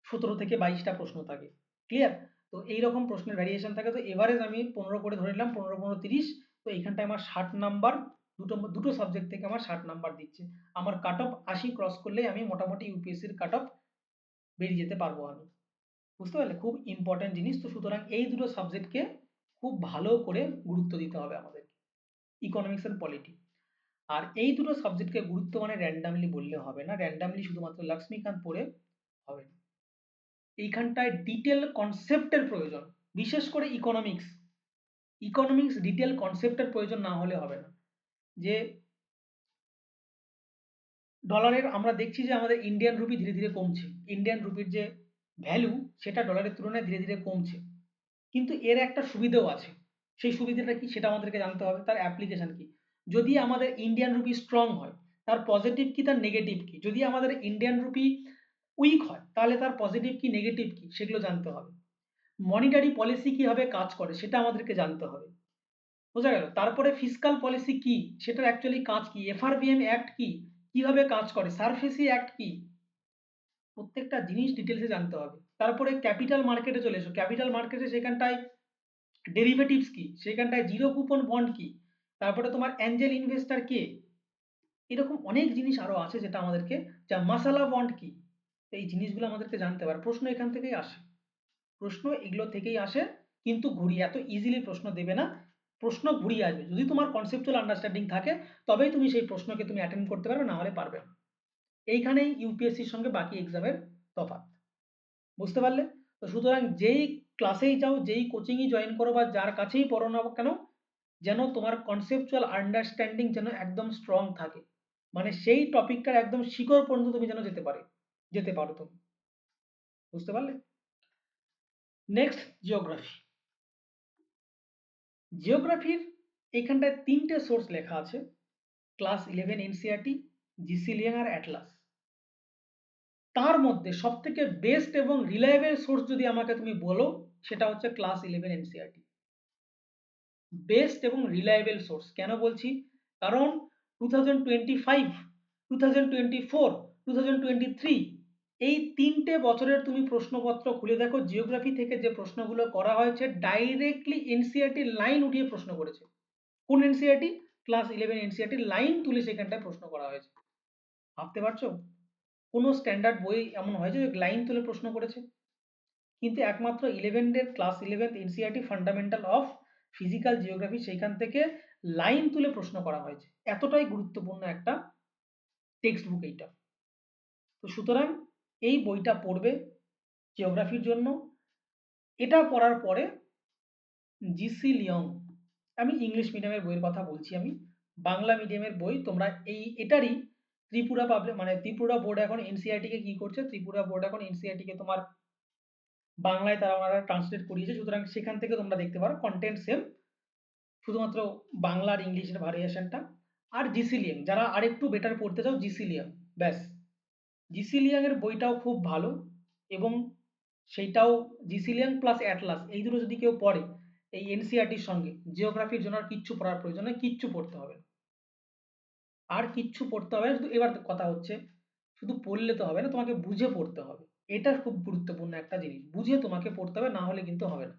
17 থেকে 22টা প্রশ্ন থাকে। ক্লিয়ার? তো এইরকম প্রশ্নের ভ্যারিয়েশন থাকে। তো এভারেজ আমি 15 করে ধরে নিলাম, 15 30। তো এইখানটায় আমার 60 নাম্বার, দুটো সাবজেক্ট থেকে আমার 60 নাম্বার দিচ্ছে। আমার কাট অফ 80 ক্রস করলেই আমি মোটামুটি ইউপিএসসির কাট অফ বেরিয়ে যেতে পারবো আমি। বুঝতে পারলে? খুব ইম্পর্টেন্ট জিনিস। তো সুতরাং এই দুটো সাবজেক্টকে খুব ভালো করে গুরুত্ব দিতে হবে আমাদের, ইকোনমিক্স এন্ড পলিটি। আর এই দুটো সাবজেক্টকে গুরুত্ব মানে র্যান্ডামলি বললে হবে না, র্যান্ডামলি শুধুমাত্র লক্ষ্মীকান্ত পড়ে হবে না। এইখানটায় ডিটেল কনসেপ্টের প্রয়োজন, বিশেষ করে ইকোনমিক্স। ইকোনমিক্স ডিটেল কনসেপ্টের প্রয়োজন না হলে হবে না। যে ডলারের আমরা দেখছি যে আমাদের ইন্ডিয়ান রুপি ধীরে ধীরে কমছে, ইন্ডিয়ান রুপির যে ভ্যালু সেটা ডলারের তুলনায় ধীরে ধীরে কমছে, কিন্তু এর একটা সুবিধাও আছে। সেই সুবিধাটা কি সেটা আমাদেরকে জানতে হবে, তার অ্যাপ্লিকেশন কি। যদি আমাদের ইন্ডিয়ান রুপি স্ট্রং হয় তার পজিটিভ কি, তার নেগেটিভ কি। যদি আমাদের ইন্ডিয়ান রুপি উইক হয় তাহলে তার পজিটিভ কি নেগেটিভ কি সেগুলো জানতে হবে। মনিটারি পলিসি কিভাবে কাজ করে সেটা আমাদেরকে জানতে হবে। বোঝা গেল? তারপরে ফিসকাল পলিসি কি, সেটার অ্যাকচুয়ালি কাজ কি, এফআরবিএম অ্যাক্ট কি, কিভাবে কাজ করে, সারফেসি অ্যাক্ট কি, প্রত্যেকটা জিনিস ডিটেলসে জানতে হবে। তারপরে ক্যাপিটাল মার্কেটে চলে এসো, ক্যাপিটাল মার্কেটে সেখানটায় ডেরিভেটিভস কি, সেখানটায় জিরো কুপন বন্ড কি, তারপরে তোমার অ্যাঞ্জেল ইনভেস্টর কে, এরকম অনেক জিনিস আরো আছে যেটা আমাদেরকে, যা মাসালা বন্ড কি, এই জিনিসগুলো আমাদেরকে জানতে হবে। আর প্রশ্ন এখান থেকেই আসে, প্রশ্ন এগুলো থেকেই আসে। কিন্তু ঘুরিয়ে এত ইজিলি প্রশ্ন দেবে না, প্রশ্ন ঘুরিয়ে আসবে। যদি তোমার কনসেপচুয়াল আন্ডারস্ট্যান্ডিং থাকে তবেই তুমি সেই প্রশ্নকে তুমি অ্যাটেন্ড করতে পারবে, না হলে পারবে না। এইখানেই ইউপিএসসির সঙ্গে বাকি এক্সামের তফাৎ। বুঝতে পারলে? তো সুতরাং যেই ক্লাসেই যাও, যেই কোচিংই জয়েন করো বা যার কাছেই পড়ো না কেন, যেন তোমার কনসেপচুয়াল আন্ডারস্ট্যান্ডিং যেন একদম স্ট্রং থাকে। মানে সেই টপিকটার একদম শিকড় পর্যন্ত তুমি যেন যেতে পারো তুমি। বুঝতে পারলে? Next, geography. জিওগ্রাফির এইখানটায় 3টে সোর্স লেখা আছে, ক্লাস 11 এনসিইআরটি, জিসিলিয়াং আর অ্যাটলাস। তার মধ্যে সবথেকে বেস্ট এবং রিলায়েবল সোর্স যদি আমাকে তুমি বলো, সেটা হচ্ছে ক্লাস 11 এনসিইআরটি। বেস্ট এবং রিলায়েবল সোর্স কেন বলছি, কারণ 2025, 2024, 2023 এই 3টে বছরের তুমি প্রশ্নপত্র খুলে দেখো, জিওগ্রাফি থেকে যে প্রশ্নগুলো করা হয়েছে ডাইরেক্টলি এনসিইআরটি লাইন উঠিয়ে প্রশ্ন করেছে। কোন এনসিইআরটি? ক্লাস 11 এনসিইআরটি লাইন তুলে সেখানটায় প্রশ্ন করা হয়েছে। ভাবতে পারছো? কোনো স্ট্যান্ডার্ড বই এমন হয় যে লাইন তুলে প্রশ্ন করেছে? কিন্তু একমাত্র 11 class 11 NCERT fundamental of physical geography, সেইখান থেকে লাইন তুলে প্রশ্ন করা হয়েছে। এতটাই গুরুত্বপূর্ণ একটা টেক্সট বুক এইটা। তো সুতরাং এই বইটা পড়বে জিওগ্রাফির জন্য। এটা পড়ার পরে জিসি লিয়ং, আমি ইংলিশ মিডিয়ামের বইয়ের কথা বলছি, আমি বাংলা মিডিয়ামের বই তোমরা এটারই ত্রিপুরা পাবলিক মানে ত্রিপুরা বোর্ড এখন এনসিইআরটি কে কি করছে, ত্রিপুরা বোর্ড এখন এনসিইআরটি কে তোমার বাংলায় তারা ওনারা ট্রান্সলেট করিয়েছে। সুতরাং সেখান থেকে তোমরা দেখতে পারো কন্টেন্ট সেম, শুধুমাত্র বাংলা আর ইংলিশের ভ্যারিয়েশনটা। আর জিসিলিয়াং যারা আরেকটু বেটার পড়তে চাও, জিসিলিয়াং ব্যাস। জিসিলিয়াং এর বইটাও খুব ভালো, এবং সেইটাও জিসিলিয়াং প্লাস অ্যাটলাস এই দুটো যদি কেউ পড়ে এই এনসিইআরটির সঙ্গে, জিওগ্রাফির জন্য আর কিচ্ছু পড়ার প্রয়োজন নেই, কিচ্ছু পড়তে হবে না। আর কিচ্ছু পড়তে হবে না, শুধু এবার কথা হচ্ছে শুধু পড়লে তো হবে না, তোমাকে বুঝে পড়তে হবে। এটা খুব গুরুত্বপূর্ণ একটা জিনিস, বুঝে তোমাকে পড়তে হবে, না হলে কিন্তু হবে না।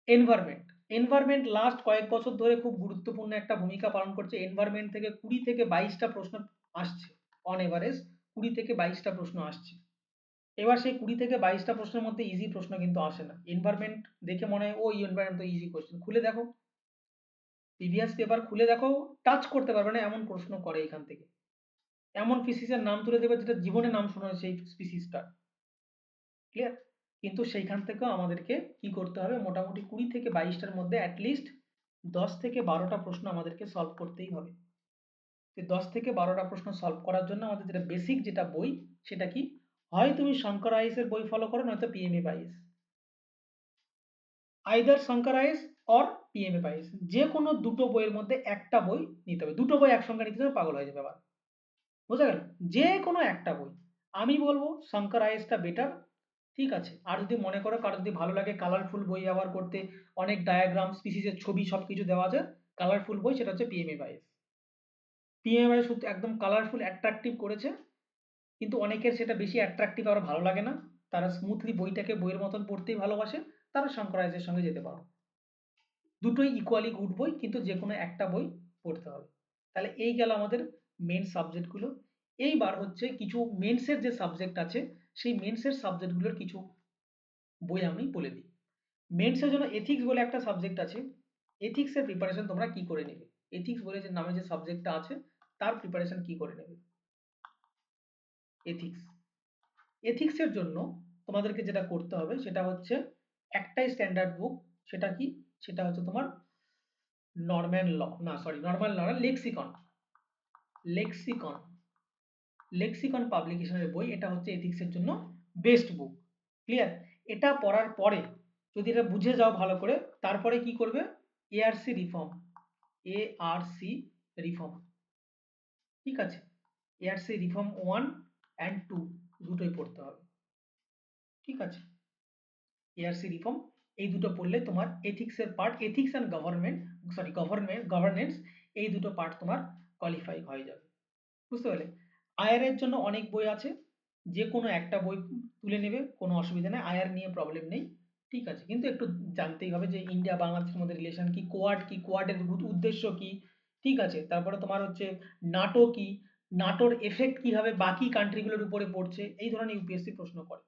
এনভায়রনমেন্ট, এনভায়রনমেন্ট লাস্ট কয়েক বছর ধরে খুব গুরুত্বপূর্ণ একটা ভূমিকা পালন করছে। এনভায়রনমেন্ট থেকে 20 থেকে 22টা প্রশ্ন আসছে, অন এভারেজ 20 থেকে 22টা প্রশ্ন আসছে। এবার সেই 20 থেকে 22টা প্রশ্নের মধ্যে ইজি প্রশ্ন কিন্তু আসে না। এনভায়রনমেন্ট দেখে মনে হয় ও এনভায়রনমেন্ট তো ইজি কোশ্চেন, খুলে দেখো প্রিভিয়াস পেপার খুলে দেখো, টাচ করতে পারবে না এমন প্রশ্ন করে এখান থেকে। এমন স্পিসিসের নাম তুলে দেবে যেটা জীবনে নাম শোনা হয় সেই স্পিসিসটা। ক্লিয়ার? কিন্তু সেইখান থেকেও আমাদেরকে কি করতে হবে, মোটামুটি 20 থেকে 22টার মধ্যে অ্যাটলিস্ট 10 থেকে 12টা প্রশ্ন আমাদেরকে সলভ করতেই হবে। তো 10 থেকে 12টা প্রশ্ন সলভ করার জন্য আমাদের যেটা বেসিক যেটা বই, সেটা কি, হয় তুমি শঙ্কর আইএস এর বই ফলো করো, নয়তো PMF is, either Shankar is or PMF is, যে কোনো দুটো বইয়ের মধ্যে একটা বই নিতে হবে। দুটো বই একসঙ্গে নিতে হবে পাগল হয়ে যাবে আবার। বোঝা গেল? যে কোনো একটা বই। আমি বলবো শঙ্কর আইএসটা বেটার, ঠিক আছে। আর যদি মনে করো কারো যদি ভালো লাগে কালারফুল বই ব্যবহার করতে, অনেক ডায়াগ্রাম, স্পিসিসের ছবি সবকিছু দেওয়া আছে, কালারফুল বই, সেটা হচ্ছে পিএমএ বাইশ। পিএমএ বাইশ শুধু একদম কালারফুল অ্যাট্রাকটিভ করেছে, কিন্তু অনেকের সেটা বেশি অ্যাট্রাকটিভ আর ভালো লাগে না। তারা স্মুথলি বইটাকে বইয়ের মতন পড়তেই ভালোবাসে, তারা শঙ্করাইজের সঙ্গে যেতে পারো। দুটোই ইকুয়ালি গুড বই, কিন্তু যে কোনো একটা বই পড়তে হবে। তাহলে এই গেল আমাদের মেন সাবজেক্টগুলো। এইবার হচ্ছে কিছু মেন্সের যে সাবজেক্ট আছে, সেই মেন্সের সাবজেক্টগুলোর কিছু বই আমি বলে দিই। মেন্সের জন্য এথিক্স বলে একটা সাবজেক্ট আছে। এথিক্সের প্রিপারেশন তোমরা কি করে নেবে? এথিক্স বলে যে নামে যে সাবজেক্টটা আছে, তার প্রিপারেশন কি করে নেবে? এথিক্স, এথিক্সের জন্য তোমাদেরকে যেটা করতে হবে সেটা হচ্ছে একটাই স্ট্যান্ডার্ড বুক। সেটা কি? সেটা হচ্ছে তোমার নরম্যান ল, না সরি নরমাল ল না, লেক্সিকন। লেক্সিকন, লেক্সিকন পাবলিকেশনের বই, এটা হচ্ছে এথিক্সের জন্য বেস্ট বুক। ক্লিয়ার? এটা পড়ার পরে যদি এটা বুঝে যাও ভালো করে, তারপরে কি করবে? এআরসি রিফর্ম, এআরসি রিফর্ম, ঠিক আছে? এআরসি রিফর্ম 1 and 2 দুটোই পড়তে হবে, ঠিক আছে? এআরসি রিফর্ম এই দুটো পড়লে তোমার এথিক্সের part, ethics and government, sorry governance, এই দুটো পার্ট তোমার কোয়ালিফাই হয়ে যাবে। বুঝতে পারলে? আয়ার এর জন্য অনেক বই আছে, যে কোনো একটা বই তুলে নেবে, কোনো অসুবিধা নেই, আয়ার নিয়ে প্রবলেম নেই, ঠিক আছে? কিন্তু একটু জানতেই হবে যে ইন্ডিয়া বাংলাদেশের মধ্যে রিলেশন কি, কোয়াড কি, কোয়াডের উদ্দেশ্য কি, ঠিক আছে? তারপরে তোমার হচ্ছে নাটো কি, নাটোর এফেক্ট কিভাবে বাকি কান্ট্রিগুলোর উপরে পড়ছে, এই ধরনের ইউপিএসসি প্রশ্ন করে।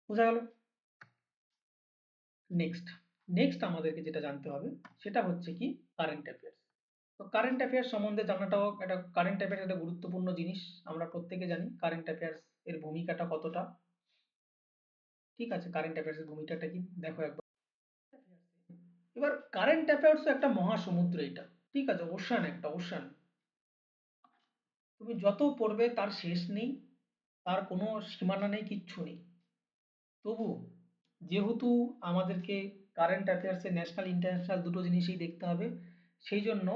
বোঝা গেল? নেক্সট, নেক্সট আমাদেরকে যেটা জানতে হবে সেটা হচ্ছে কি, কারেন্ট অ্যাফেয়ার্স। তো কারেন্ট অ্যাফেয়ার্স সম্বন্ধে জানাটাও একটা, কারেন্ট অ্যাফেয়ার্স একটা গুরুত্বপূর্ণ জিনিস। আমরা প্রত্যেকে জানি কারেন্ট অ্যাফেয়ার্স এর ভূমিকাটা কতটা, ঠিক আছে? কারেন্ট অ্যাফেয়ার্স এর ভূমিকাটা কি দেখো একবার। এবার কারেন্ট অ্যাফেয়ার্স একটা মহাসমুদ্র এটা, ঠিক আছে? ওশান, একটা ওশান। তুমি যত পড়বে তার শেষ নেই, তার কোনো সীমানা নেই, কিচ্ছু নেই। তবু যেহেতু আমাদেরকে কারেন্ট অ্যাফেয়ার্সে ন্যাশনাল ইন্টারন্যাশনাল দুটো জিনিসই দেখতে হবে, সেই জন্য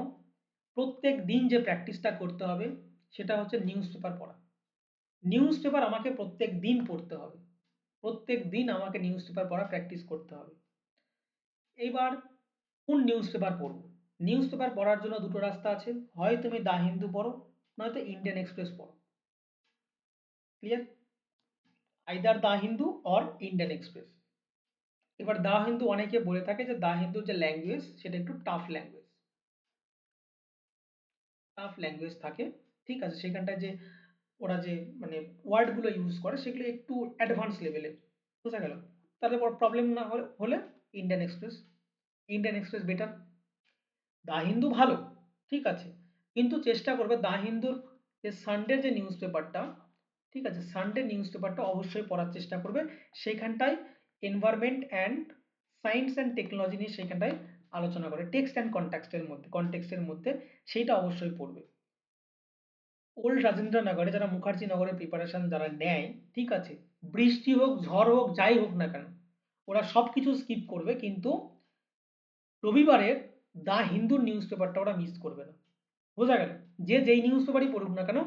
প্রত্যেক দিন যে প্র্যাকটিসটা করতে হবে সেটা হচ্ছে নিউজ পেপার পড়া। নিউজ পেপার আমাকে প্রত্যেক দিন পড়তে হবে, প্রত্যেক দিন আমাকে নিউজ পেপার পড়া প্র্যাকটিস করতে হবে। এইবার কোন নিউজ পেপার পড়বো? নিউজ পেপার পড়ার জন্য দুটো রাস্তা আছে, হয় তুমি দা হিন্দু পড়ো, নয়তো ইন্ডিয়ান এক্সপ্রেস পড়ো। Clear? Either the Hindu or Indian Express. এবার দা হিন্দু অনেকে বলে থাকে যে দা হিন্দুর যে ল্যাঙ্গুয়েজ সেটা একটু টাফ ল্যাঙ্গুয়েজ, টাফ ল্যাঙ্গুয়েজ থাকে, ঠিক আছে? সেখানটায় যে ওরা যে মানে ওয়ার্ডগুলো ইউজ করে সেগুলো একটু অ্যাডভান্স লেভেলের। বোঝা গেল? তাহলে প্রবলেম না হলে হলে Indian Express, Indian Express better. The Hindu ভালো, ঠিক আছে, কিন্তু চেষ্টা করবে দা হিন্দুর যে সানডে যে নিউজ পেপারটা, ঠিক আছে, সানডে নিউজ পেপারটা অবশ্যই পড়ার চেষ্টা করবে। সেখানটায় environment and science and technology নিয়ে সেখানটায় আলোচনা করে, টেক্সট অ্যান্ড কনটেক্সটের মধ্যে সেইটা অবশ্যই পড়বে। ওল্ড রাজেন্দ্রনগরে যারা মুখার্জি নগরের প্রিপারেশন যারা নেয়, ঠিক আছে, বৃষ্টি হোক ঝড় হোক যাই হোক না কেন, ওরা সব কিছু স্কিপ করবে, কিন্তু রবিবারের দা হিন্দুর নিউজ পেপারটা ওরা মিস করবে না। বোঝা গেল? যে যেই নিউজ পেপারই পড়ুক না কেন,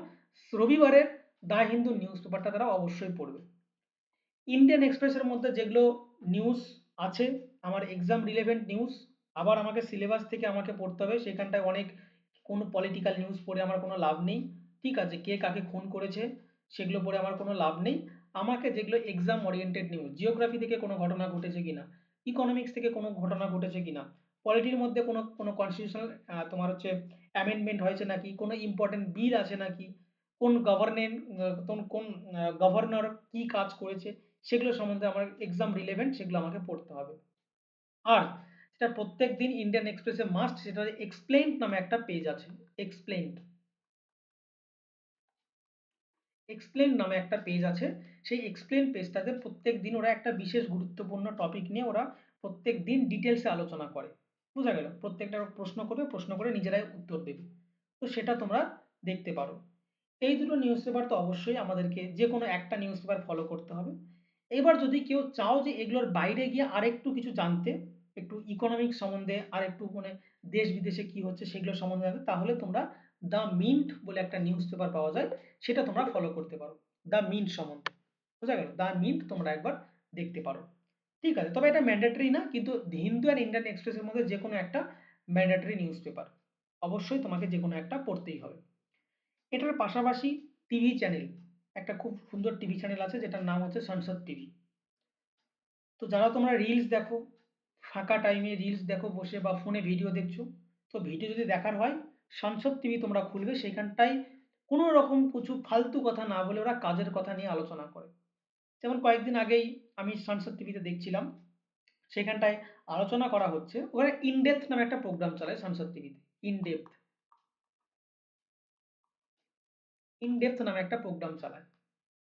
রবিবারের দা হিন্দু নিউজ পেপারটা তারা অবশ্যই পড়বে। ইন্ডিয়ান এক্সপ্রেসের মধ্যে যেগুলো নিউজ আছে, আমার এক্সাম রিলেভেন্ট নিউজ, আবার আমাকে সিলেবাস থেকে আমাকে পড়তে হবে, সেখানটায় অনেক কোনো পলিটিক্যাল নিউজ পড়ে আমার কোনো লাভ নেই, ঠিক আছে? কে কাকে খুন করেছে সেগুলো পড়ে আমার কোনো লাভ নেই। আমাকে যেগুলো এক্সাম ওরিয়েন্টেড নিউজ, জিওগ্রাফি থেকে কোনো ঘটনা ঘটেছে কিনা, ইকোনমিক্স থেকে কোনো ঘটনা ঘটেছে কিনা, পলিটির মধ্যে কোনো কোনো কনস্টিটিউশনাল তোমার হচ্ছে অ্যামেন্ডমেন্ট হয়েছে নাকি, কোনো ইম্পর্টেন্ট বিল আছে নাকি, কোন গভর্নেন্ট, কোন গভর্নর কি কাজ করেছে, সেগুলো সম্বন্ধে আমার এক্সাম রিলেভেন্ট, সেগুলো আমাকে পড়তে হবে। আর সেটা প্রত্যেক দিন ইন্ডিয়ান এক্সপ্রেসে মাস্ট, সেটা এক্সপ্লেইনড নামে একটা পেজ আছে। এক্সপ্লেইনড, এক্সপ্লেইন নামে একটা পেজ আছে। সেই এক্সপ্লেইন পেজটাতে প্রত্যেক দিন ওরা একটা বিশেষ গুরুত্বপূর্ণ টপিক নিয়ে ওরা প্রত্যেক দিন ডিটেলসে আলোচনা করে। বোঝা গেল? প্রত্যেকটা প্রশ্ন করবে, প্রশ্ন করে নিজেরাই উত্তর দেবে। তো সেটা তোমরা দেখতে পারো। এই দুটো নিউজ পেপার তো অবশ্যই আমাদেরকে যে কোনো একটা নিউজ পেপার ফলো করতে হবে। এবার যদি কেউ চাও যে এগুলোর বাইরে গিয়ে আরেকটু কিছু জানতে, একটু ইকোনমিক্স সম্বন্ধে আর একটু মানে দেশ বিদেশে কি হচ্ছে সেগুলো সম্বন্ধে জানতে, তাহলে তোমরা দ্য মিন্ট বলে একটা নিউজ পেপার পাওয়া যায়, সেটা তোমরা ফলো করতে পারো, দ্য মিন্ট সম্বন্ধে। বোঝা গেল? দ্য মিন্ট তোমরা একবার দেখতে পারো। ঠিক আছে, তবে এটা ম্যান্ডেটরি না, কিন্তু হিন্দু আর ইন্ডিয়ান এক্সপ্রেসের মধ্যে যে কোনো একটা ম্যান্ডেটরি নিউজ পেপার অবশ্যই তোমাকে যে কোনো একটা পড়তেই হবে। এটার পাশাপাশি টিভি চ্যানেল, একটা খুব সুন্দর টিভি চ্যানেল আছে যেটার নাম হচ্ছে সংসদ টিভি। তো যারা তোমরা রিলস দেখো, ফাঁকা টাইমে রিলস দেখো বসে বা ফোনে ভিডিও দেখছো, তো ভিডিও যদি দেখার হয় সংসদ টিভি তোমরা খুলবে, সেখানটায় কোনো রকম কিছু ফালতু কথা না বলে ওরা কাজের কথা নিয়ে আলোচনা করে। যেমন কয়েকদিন আগেই আমি সংসদ টিভিতে দেখছিলাম, সেখানটায় আলোচনা করা হচ্ছে, ওরা ইনডেপথ নামে একটা প্রোগ্রাম চালায় সংসদ টিভিতে। ইনডেপথ ইনডেপথ নামে একটা প্রোগ্রাম চালায়,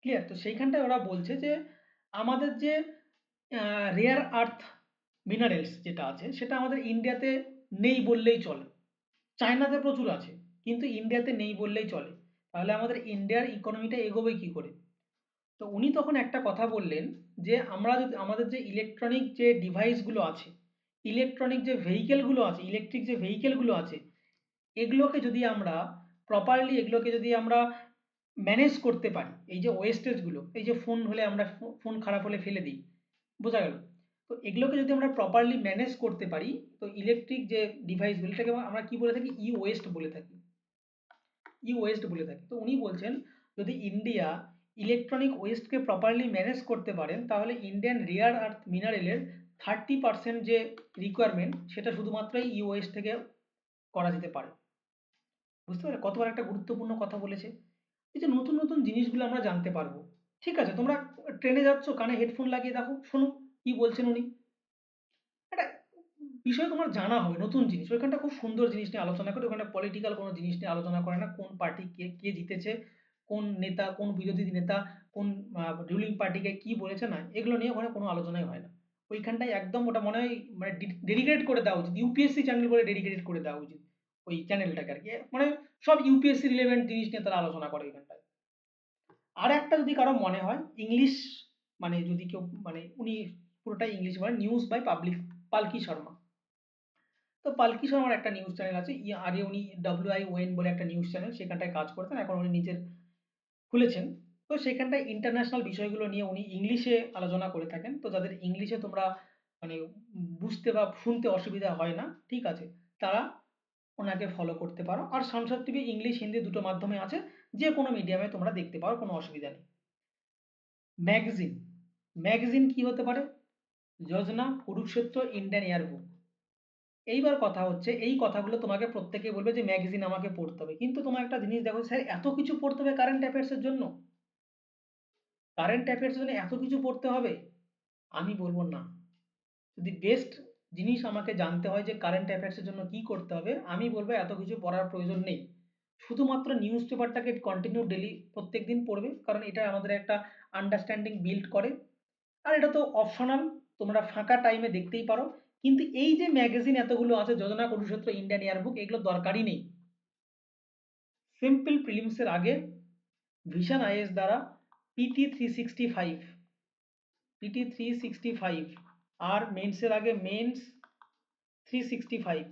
ক্লিয়ার? তো সেইখানটায় ওরা বলছে যে আমাদের যে রেয়ার আর্থ মিনারেলস যেটা আছে সেটা আমাদের ইন্ডিয়াতে নেই বললেই চলে। চায়নাতে প্রচুর আছে, কিন্তু ইন্ডিয়াতে নেই বললেই চলে। তাহলে আমাদের ইন্ডিয়ার ইকোনমিটা এগোবে কি করে? তো উনি তখন একটা কথা বললেন যে আমরা যদি আমাদের যে ইলেকট্রনিক যে ডিভাইসগুলো আছে, ইলেকট্রনিক যে ভেহিকেলগুলো আছে, ইলেকট্রিক যে ভেহিকেলগুলো আছে, এগুলোকে যদি আমরা প্রপারলি, এগুলোকে যদি আমরা ম্যানেজ করতে পারি, এই যে ওয়েস্টেজগুলো, এই যে ফোন হলে আমরা ফোন খারাপ হলে ফেলে দিই, বোঝা গেল? তো এগুলোকে যদি আমরা প্রপারলি ম্যানেজ করতে পারি, তো ইলেকট্রিক যে ডিভাইসগুলো এটাকে আমরা কি বলে থাকি? ই ওয়েস্ট বলে থাকি। ই ওয়েস্ট বলে থাকি। তো উনি বলছেন যদি ইন্ডিয়া ইলেকট্রনিক ওয়েস্টকে প্রপারলি ম্যানেজ করতে পারেন, তাহলে ইন্ডিয়ান রেয়ার আর্থ মিনারেলের 30% যে রিকোয়ারমেন্ট সেটা শুধুমাত্র ই ওয়েস্ট থেকে করা যেতে পারে। বুঝতে পারলে কত বড় একটা গুরুত্বপূর্ণ কথা বলেছে? এই যে নতুন নতুন জিনিসগুলো আমরা জানতে পারবো। ঠিক আছে, তোমরা ট্রেনে যাচ্ছ, কানে হেডফোন লাগিয়ে দেখো, শোনো কি বলছেন উনি। একটা বিষয় তোমার জানা হবে, নতুন জিনিস। ওইখানটা খুব সুন্দর জিনিস নিয়ে আলোচনা করে, ওখানে পলিটিক্যাল কোনো জিনিস নিয়ে আলোচনা করে না, কোন পার্টি কে কে জিতেছে, কোন নেতা, কোন বিরোধী নেতা, কোন রুলিং পার্টিকে কি বলেছে, না এগুলো নিয়ে ওখানে কোনো আলোচনাই হয় না। ওইখানটায় একদম ওটা মনে হয় মানে ডেডিকেট করে দেওয়া উচিত, ইউপিএসসি চ্যানেল বলে ডেডিকেটেড করে দেওয়া উচিত ওই চ্যানেলটাকে আর কি। মানে সব ইউপিএসসি রিলেভেন্ট জিনিস নিয়ে তারা আলোচনা করে ওইখানটায়। আর একটা যদি কারো মনে হয় ইংলিশ, মানে যদি কেউ মানে উনি পুরোটাই ইংলিশ বলেন, নিউজ বাই পাবলিক পালকি শর্মা। তো পালকি শর্মার একটা নিউজ চ্যানেল আছে, আগে উনি WION বলে একটা নিউজ চ্যানেল, সেখানটায় কাজ করতেন, এখন উনি নিজের খুলেছেন। তো সেখানটায় ইন্টারন্যাশনাল বিষয়গুলো নিয়ে উনি ইংলিশে আলোচনা করে থাকেন। তো যাদের ইংলিশে তোমরা মানে বুঝতে বা শুনতে অসুবিধা হয় না, ঠিক আছে, তারা ওনাকে ফলো করতে পারো। আর সংসদ টিভি ইংলিশ হিন্দি দুটো মাধ্যমে আছে, যে কোনো মিডিয়ামে তোমরা দেখতে পারো, কোনো অসুবিধা নেই। ম্যাগাজিন, ম্যাগাজিন কি হতে পারে? যোজনা, কুরুক্ষেত্র, ইন্ডিয়ান এয়ারবুক। এইবার কথা হচ্ছে এই কথাগুলো তোমাকে প্রত্যেকে বলবে যে ম্যাগাজিন আমাকে পড়তে হবে, কিন্তু তোমার একটা জিনিস দেখো, স্যার এত কিছু পড়তে হবে কারেন্ট অ্যাফেয়ার্সের জন্য? কারেন্ট অ্যাফেয়ার্সের জন্য এত কিছু পড়তে হবে? আমি বলবো না। যদি বেস্ট জিনিস আমাকে জানতে হয় যে কারেন্ট অ্যাফেয়ার্সের জন্য কি করতে হবে, আমি বলবো এত কিছু পড়ার প্রয়োজন নেই। শুধুমাত্র নিউজ পেপারটাকে কন্টিনিউ ডেলি প্রত্যেক দিন পড়বে, কারণ এটা আমাদের একটা আন্ডারস্ট্যান্ডিং বিল্ড করে। আর এটা তো অপশনাল, তোমরা ফাঁকা টাইমে দেখতেই পারো। কিন্তু এই যে ম্যাগাজিন এতগুলো আছে, যোজনা, কুরুক্ষেত্র, ইন্ডিয়ান এয়ারবুক, এগুলো দরকারই নেই। সিম্পল প্রিলিমসের আগে ভিশন আইএস দ্বারা PT 365, PT 365, আর মেন্সের আগে মেন্স 365,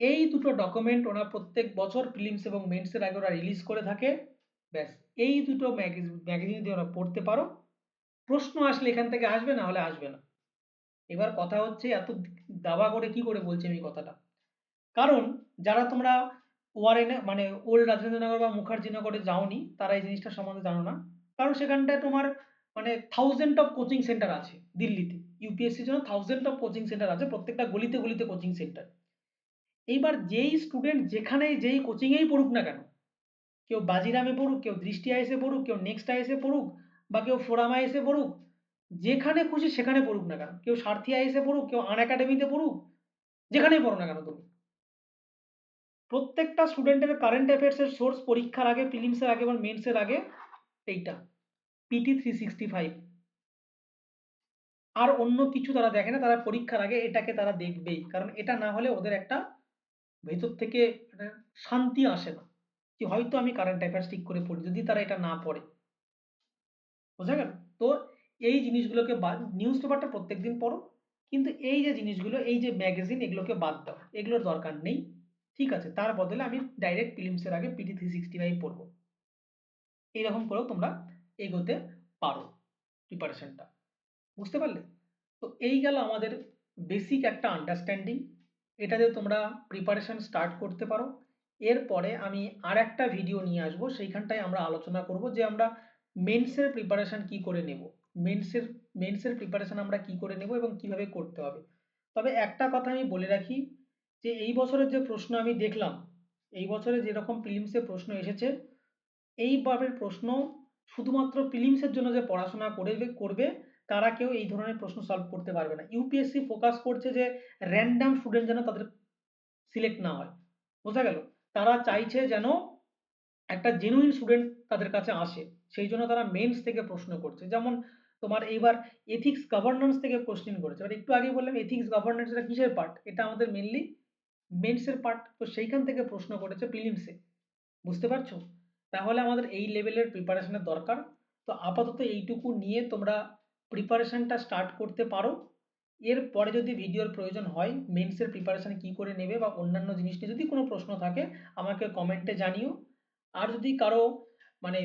এই দুটো ডকুমেন্ট ওরা প্রত্যেক বছর প্রিলিমস এবং মেন্সের আগে ওরা রিলিজ করে থাকে। ব্যাস, এই দুটো ম্যাগাজিন যদি ওরা পড়তে পারো, প্রশ্ন আসলে এখান থেকে আসবে, না হলে আসবে না। এবার কথা হচ্ছে এত দাবা করে কি করে বলছি আমি কথাটা, কারণ যারা তোমরা ওয়ারেনে মানে ওল্ড রাজেন্দ্রনগর বা মুখার্জিনগরে যাওনি, তারা এই জিনিসটা সম্বন্ধে জানো না। কারণ সেখানটায় তোমার মানে থাউজেন্ড অফ কোচিং সেন্টার আছে দিল্লিতে। ইউপিএসসির জন্য থাউজেন্ড অফ কোচিং সেন্টার আছে, প্রত্যেকটা গলিতে গলিতে কোচিং সেন্টার। এইবার যেই স্টুডেন্ট যেখানেই যেই কোচিংয়েই পড়ুক না কেন, কেউ বাজিরামে পড়ুক, কেউ দৃষ্টি আইএসে পড়ুক, কেউ নেক্সট আইএসে পড়ুক, বা কেউ ফোরাম আইএসে পড়ুক, যেখানে খুশি সেখানে পড়ুক না কেন, কেউ সারথি আইএসে পড়ুক, কেউ আন একাডেমিতে পড়ুক, যেখানেই পড়ো না কেন তুমি, প্রত্যেকটা স্টুডেন্টের কারেন্ট অ্যাফেয়ার্সের সোর্স পরীক্ষার আগে, প্রিলিমসের আগে এবং মেন্সের আগে এইটা PT 365। আর অন্য কিছু তারা দেখে না, তারা পরীক্ষার আগে এটাকে তারা দেখবেই, কারণ এটা না হলে ওদের একটা ভেতর থেকে একটা শান্তি আসে না, যে হয়তো আমি কারেন্ট অ্যাফেয়ার্স ঠিক করে পড়ি, যদি তারা এটা না পড়ে। বোঝা গেল? তো এই জিনিসগুলোকে বাদ, নিউজ পেপারটা প্রত্যেকদিন পড়ো, কিন্তু এই যে জিনিসগুলো, এই যে ম্যাগাজিন, এগুলোকে বাদ দাও, এগুলোর দরকার নেই। ঠিক আছে, তার বদলে আমি ডাইরেক্ট প্রিলিমসের আগে PT 365 পড়বো, এইরকম করেও তোমরা এগোতে পারো প্রিপারেশনটা। বুঝতে পারলে? তো এই গেল আমাদের বেসিক একটা আন্ডারস্ট্যান্ডিং। এটা দিয়ে তোমরা প্রিপারেশন স্টার্ট করতে পারো। এরপরে আমি আর একটা ভিডিও নিয়ে আসবো, সেইখানটায় আমরা আলোচনা করব যে আমরা মেন্সের প্রিপারেশন কি করে নেব, মেন্সের মেন্সের প্রিপারেশন আমরা কি করে নেব এবং কিভাবে করতে হবে। তবে একটা কথা আমি বলে রাখি যে এই বছরের যে প্রশ্ন আমি দেখলাম, এই বছরে যেরকম প্রিলিমসে প্রশ্ন এসেছে, এইভাবে প্রশ্ন শুধুমাত্র প্রিলিমসের জন্য যে পড়াশোনা করবে তারা কেউ এই ধরনের প্রশ্ন সলভ করতে পারবে না। ইউপিএসসি ফোকাস করছে যে র্যান্ডম স্টুডেন্ট যেন তাদের সিলেক্ট না হয়। বোঝা গেল? তারা চাইছে যেন একটা জেনুইন স্টুডেন্ট তাদের কাছে আসে, সেই জন্য তারা মেন্স থেকে প্রশ্ন করছে। যেমন তোমার এইবার এথিক্স গভর্নেন্স থেকে কোশ্চেন করেছে। এবার একটু আগে বললাম এথিক্স গভর্নেন্স এটা কিসের পার্ট, এটা আমাদের মেনলি মেন্সের পার্ট। তো সেইখান থেকে প্রশ্ন করেছে প্রিলিমসে। বুঝতে পারছো? তাহলে আমাদের এই লেভেলের প্রিপারেশনের দরকার। তো আপাতত এইটুকু নিয়ে তোমরা প্রিপারেশনটা স্টার্ট করতে পারো। এরপরে যদি ভিডিওর প্রয়োজন হয় মেন্সের প্রিপারেশন কি করে নেবে বা অন্যান্য জিনিস নিয়ে যদি কোনো প্রশ্ন থাকে আমাকে কমেন্টে জানিও। আর যদি কারো মানে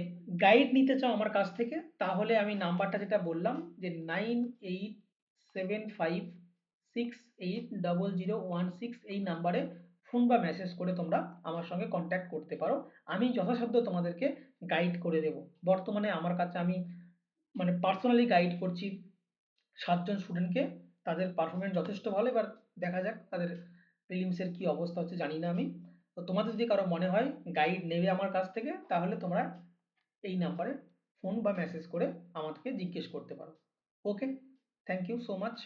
গাইড নিতে চাও আমার কাছ থেকে, তাহলে আমি নাম্বারটা যেটা বললাম যে 9875680016, এই নাম্বারে ফোন বা মেসেজ করে তোমরা আমার সঙ্গে কন্ট্যাক্ট করতে পারো। আমি যথাসাধ্য তোমাদেরকে গাইড করে দেব। বর্তমানে আমার কাছে আমি মানে পার্সোনালি গাইড করছি 7 জন স্টুডেন্টকে। তাদের পারফরমেন্স যথেষ্ট ভালো। এবার দেখা যাক তাদের প্রিলিমসের কি অবস্থা হচ্ছে জানি না আমি। তো তোমাদের যদি কারো মনে হয় গাইড নেবে আমার কাছ থেকে, তাহলে তোমরা এই নাম্বারে ফোন বা মেসেজ করে আমাকে জিজ্ঞেস করতে পারো। ওকে, থ্যাংক ইউ সো মাচ।